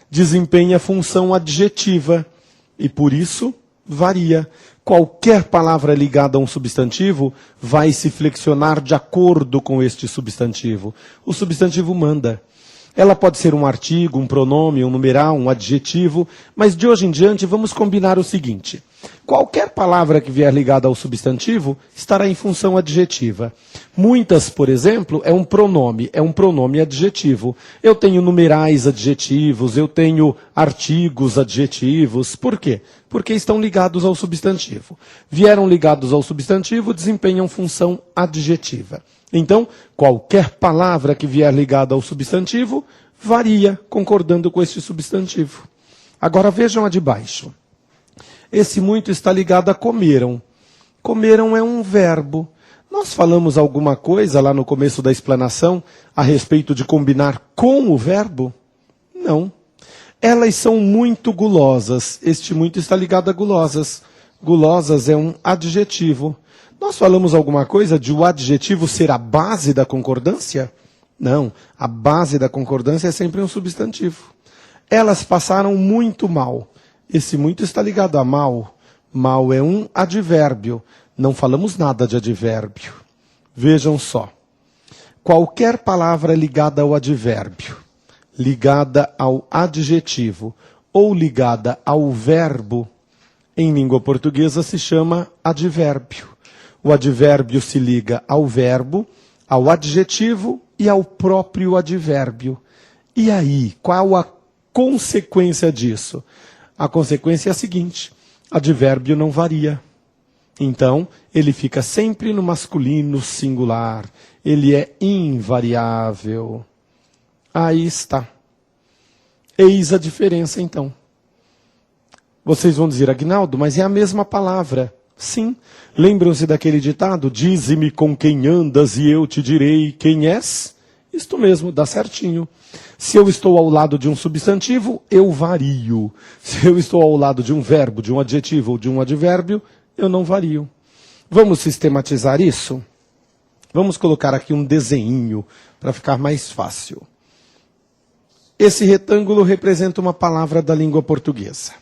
desempenha função adjetiva e por isso varia. Qualquer palavra ligada a um substantivo vai se flexionar de acordo com este substantivo. O substantivo manda. Ela pode ser um artigo, um pronome, um numeral, um adjetivo, mas de hoje em diante vamos combinar o seguinte. Qualquer palavra que vier ligada ao substantivo estará em função adjetiva. Muitas, por exemplo, é um pronome adjetivo. Eu tenho numerais adjetivos, eu tenho artigos adjetivos. Por quê? Porque estão ligados ao substantivo. Vieram ligados ao substantivo, desempenham função adjetiva. Então, qualquer palavra que vier ligada ao substantivo varia, concordando com este substantivo. Agora vejam a de baixo. Esse muito está ligado a comeram. Comeram é um verbo. Nós falamos alguma coisa lá no começo da explanação a respeito de combinar com o verbo? Não. Elas são muito gulosas. Este muito está ligado a gulosas. Gulosas é um adjetivo. Nós falamos alguma coisa de o adjetivo ser a base da concordância? Não. A base da concordância é sempre um substantivo. Elas passaram muito mal. Esse muito está ligado a mal. Mal é um advérbio. Não falamos nada de advérbio. Vejam só. Qualquer palavra ligada ao advérbio, ligada ao adjetivo ou ligada ao verbo, em língua portuguesa se chama advérbio. O advérbio se liga ao verbo, ao adjetivo e ao próprio advérbio. E aí, qual a consequência disso? A consequência é a seguinte: advérbio não varia. Então, ele fica sempre no masculino singular. Ele é invariável. Aí está. Eis a diferença, então. Vocês vão dizer, Aguinaldo, mas é a mesma palavra. Sim. Lembram-se daquele ditado? Dize-me com quem andas e eu te direi quem és? Isto mesmo, dá certinho. Se eu estou ao lado de um substantivo, eu vario. Se eu estou ao lado de um verbo, de um adjetivo ou de um advérbio, eu não vario. Vamos sistematizar isso? Vamos colocar aqui um desenho para ficar mais fácil. Esse retângulo representa uma palavra da língua portuguesa.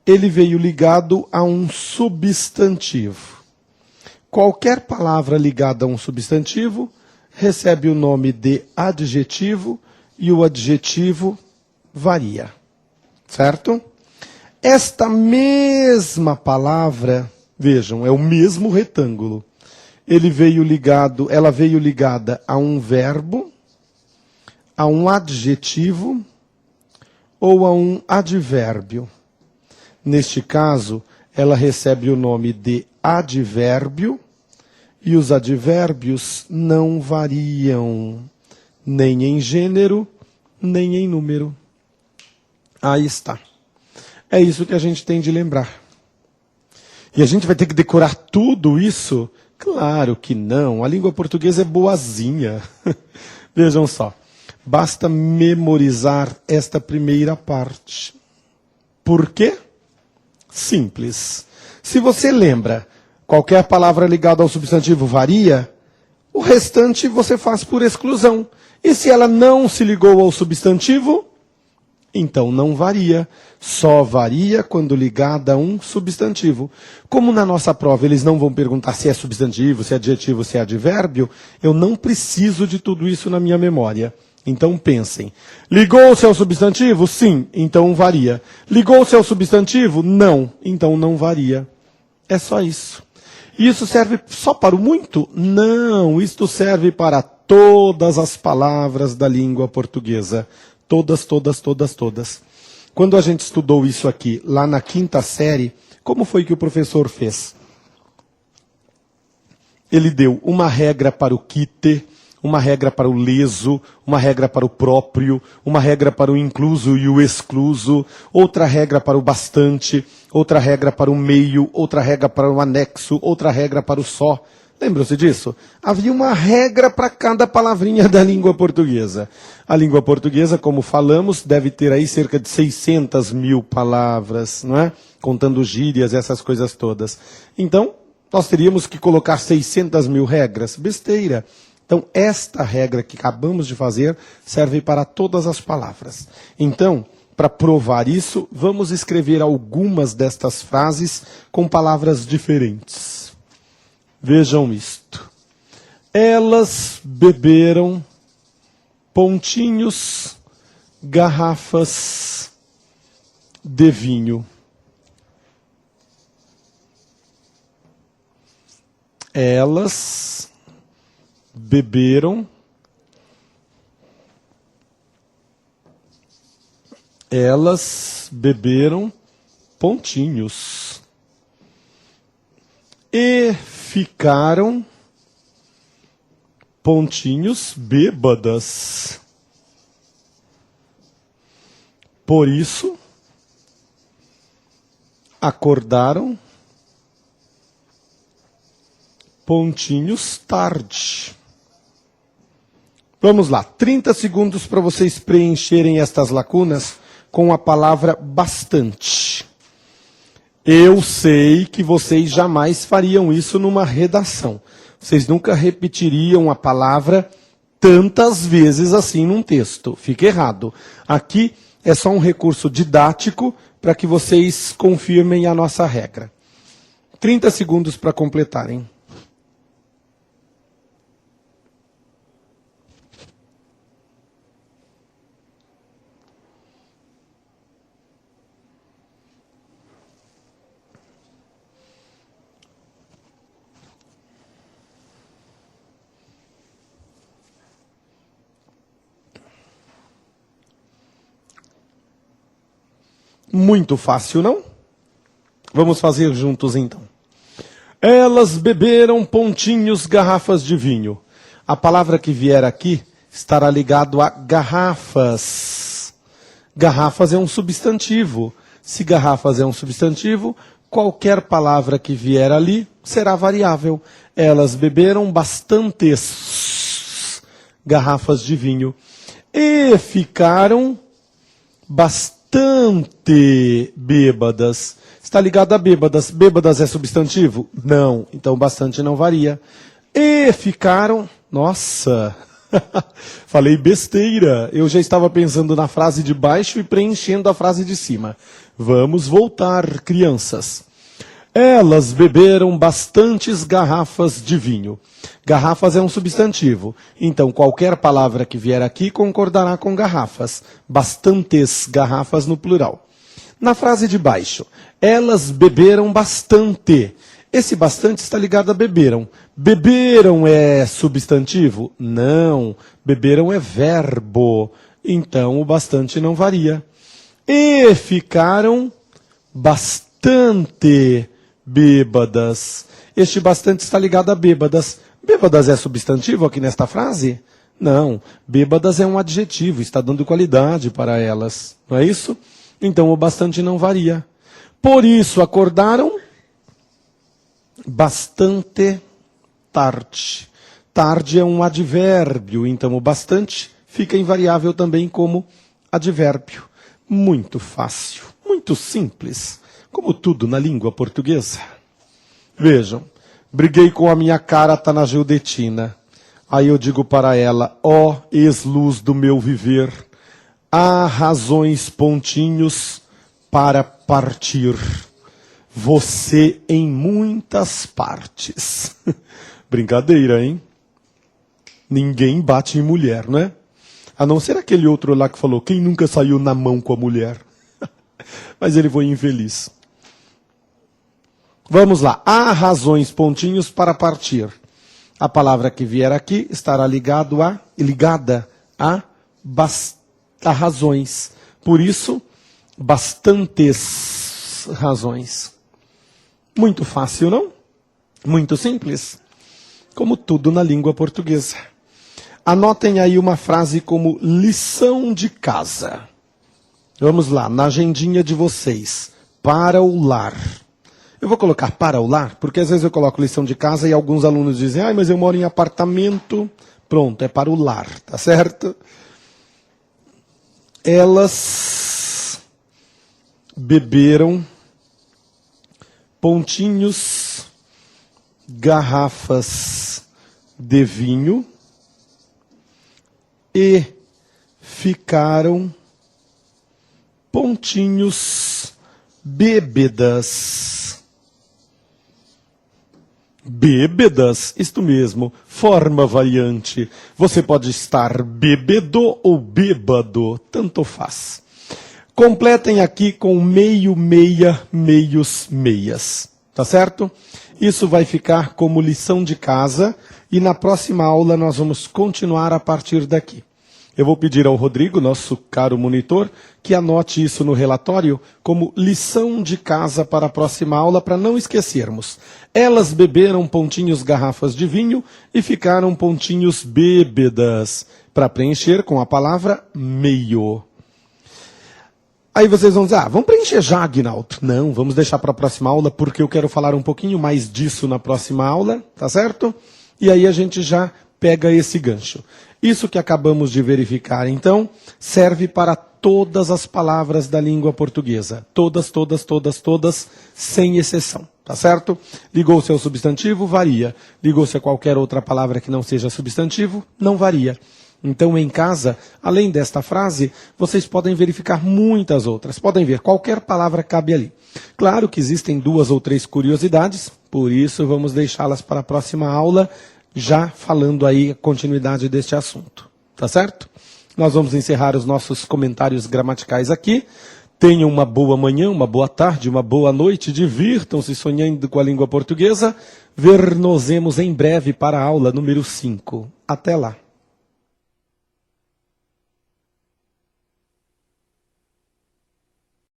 Ele veio ligado a um substantivo. Qualquer palavra ligada a um substantivo recebe o nome de adjetivo e o adjetivo varia. Certo? Esta mesma palavra, vejam, é o mesmo retângulo. ela veio ligada a um verbo, a um adjetivo ou a um advérbio. Neste caso, ela recebe o nome de advérbio e os advérbios não variam, nem em gênero, nem em número. Aí está. É isso que a gente tem de lembrar. E a gente vai ter que decorar tudo isso? Claro que não. A língua portuguesa é boazinha. Vejam só. Basta memorizar esta primeira parte. Por quê? Simples. Se você lembra, qualquer palavra ligada ao substantivo varia, o restante você faz por exclusão. E se ela não se ligou ao substantivo, então não varia. Só varia quando ligada a um substantivo. Como na nossa prova eles não vão perguntar se é substantivo, se é adjetivo, se é advérbio, eu não preciso de tudo isso na minha memória. Então pensem. Ligou-se ao substantivo? Sim, então varia. Ligou-se ao substantivo? Não, então não varia. É só isso. Isso serve só para o muito? Não, isto serve para todas as palavras da língua portuguesa. Todas, todas, todas, todas. Quando a gente estudou isso aqui, lá na 5ª série, como foi que o professor fez? Ele deu uma regra para o quite, uma regra para o leso, uma regra para o próprio, uma regra para o incluso e o excluso, outra regra para o bastante, outra regra para o meio, outra regra para o anexo, outra regra para o só. Lembram-se disso? Havia uma regra para cada palavrinha da língua portuguesa. A língua portuguesa, como falamos, deve ter aí cerca de 600 mil palavras, não é? Contando gírias, essas coisas todas. Então, nós teríamos que colocar 600 mil regras. Besteira. Então, esta regra que acabamos de fazer serve para todas as palavras. Então, para provar isso, vamos escrever algumas destas frases com palavras diferentes. Vejam isto. Elas beberam pontinhos, garrafas de vinho. Elas beberam pontinhos e ficaram pontinhos bêbadas. Por isso, acordaram pontinhos tarde. Vamos lá, 30 segundos para vocês preencherem estas lacunas com a palavra bastante. Eu sei que vocês jamais fariam isso numa redação. Vocês nunca repetiriam a palavra tantas vezes assim num texto. Fica errado. Aqui é só um recurso didático para que vocês confirmem a nossa regra. 30 segundos para completarem. Muito fácil, não? Vamos fazer juntos, então. Elas beberam pontinhos, garrafas de vinho. A palavra que vier aqui estará ligado a garrafas. Garrafas é um substantivo. Se garrafas é um substantivo, qualquer palavra que vier ali será variável. Elas beberam bastantes garrafas de vinho. E ficaram bastante bêbadas. Está ligado a bêbadas. Bêbadas é substantivo? Não. Então bastante não varia. E ficaram... Nossa! Falei besteira. Eu já estava pensando na frase de baixo e preenchendo a frase de cima. Vamos voltar, crianças. Elas beberam bastantes garrafas de vinho. Garrafas é um substantivo. Então, qualquer palavra que vier aqui concordará com garrafas. Bastantes garrafas no plural. Na frase de baixo, elas beberam bastante. Esse bastante está ligado a beberam. Beberam é substantivo? Não. Beberam é verbo. Então o bastante não varia. E ficaram bastante bêbadas. Este bastante está ligado a bêbadas. Bêbadas é substantivo aqui nesta frase? Não. Bêbadas é um adjetivo, está dando qualidade para elas. Não é isso? Então o bastante não varia. Por isso acordaram bastante tarde. Tarde é um advérbio, então o bastante fica invariável também como advérbio. Muito fácil, muito simples, como tudo na língua portuguesa. Vejam, briguei com a minha cara, tá na Gildetina. Aí eu digo para ela, ó ex-luz do meu viver, há razões pontinhos para partir. Você em muitas partes. Brincadeira, hein? Ninguém bate em mulher, não é? A não ser aquele outro lá que falou, quem nunca saiu na mão com a mulher? Mas ele foi infeliz. Vamos lá. Há razões, pontinhos, para partir. A palavra que vier aqui estará ligada a razões. Por isso, bastantes razões. Muito fácil, não? Muito simples. Como tudo na língua portuguesa. Anotem aí uma frase como lição de casa. Vamos lá, na agendinha de vocês. Para o lar. Eu vou colocar para o lar, porque às vezes eu coloco lição de casa e alguns alunos dizem, mas eu moro em apartamento. Pronto, é para o lar, tá certo? Elas beberam pontinhos, garrafas de vinho e ficaram pontinhos bêbedas. Bêbedas, isto mesmo, forma variante. Você pode estar bêbedo ou bêbado, tanto faz. Completem aqui com meio, meia, meios, meias. Tá certo? Isso vai ficar como lição de casa e na próxima aula nós vamos continuar a partir daqui. Eu vou pedir ao Rodrigo, nosso caro monitor, que anote isso no relatório como lição de casa para a próxima aula, para não esquecermos. Elas beberam pontinhos garrafas de vinho e ficaram pontinhos bêbedas, para preencher com a palavra meio. Aí vocês vão dizer, vamos preencher já, Aguinaldo. Não, vamos deixar para a próxima aula, porque eu quero falar um pouquinho mais disso na próxima aula, tá certo? E aí a gente já pega esse gancho. Isso que acabamos de verificar, então, serve para todas as palavras da língua portuguesa. Todas, todas, todas, todas, sem exceção, tá certo? Ligou-se ao substantivo, varia. Ligou-se a qualquer outra palavra que não seja substantivo, não varia. Então, em casa, além desta frase, vocês podem verificar muitas outras. Podem ver, qualquer palavra cabe ali. Claro que existem 2 ou 3 curiosidades, por isso vamos deixá-las para a próxima aula, já falando aí a continuidade deste assunto. Tá certo? Nós vamos encerrar os nossos comentários gramaticais aqui. Tenham uma boa manhã, uma boa tarde, uma boa noite. Divirtam-se sonhando com a língua portuguesa. Ver-nos-emos em breve para a aula número 5. Até lá.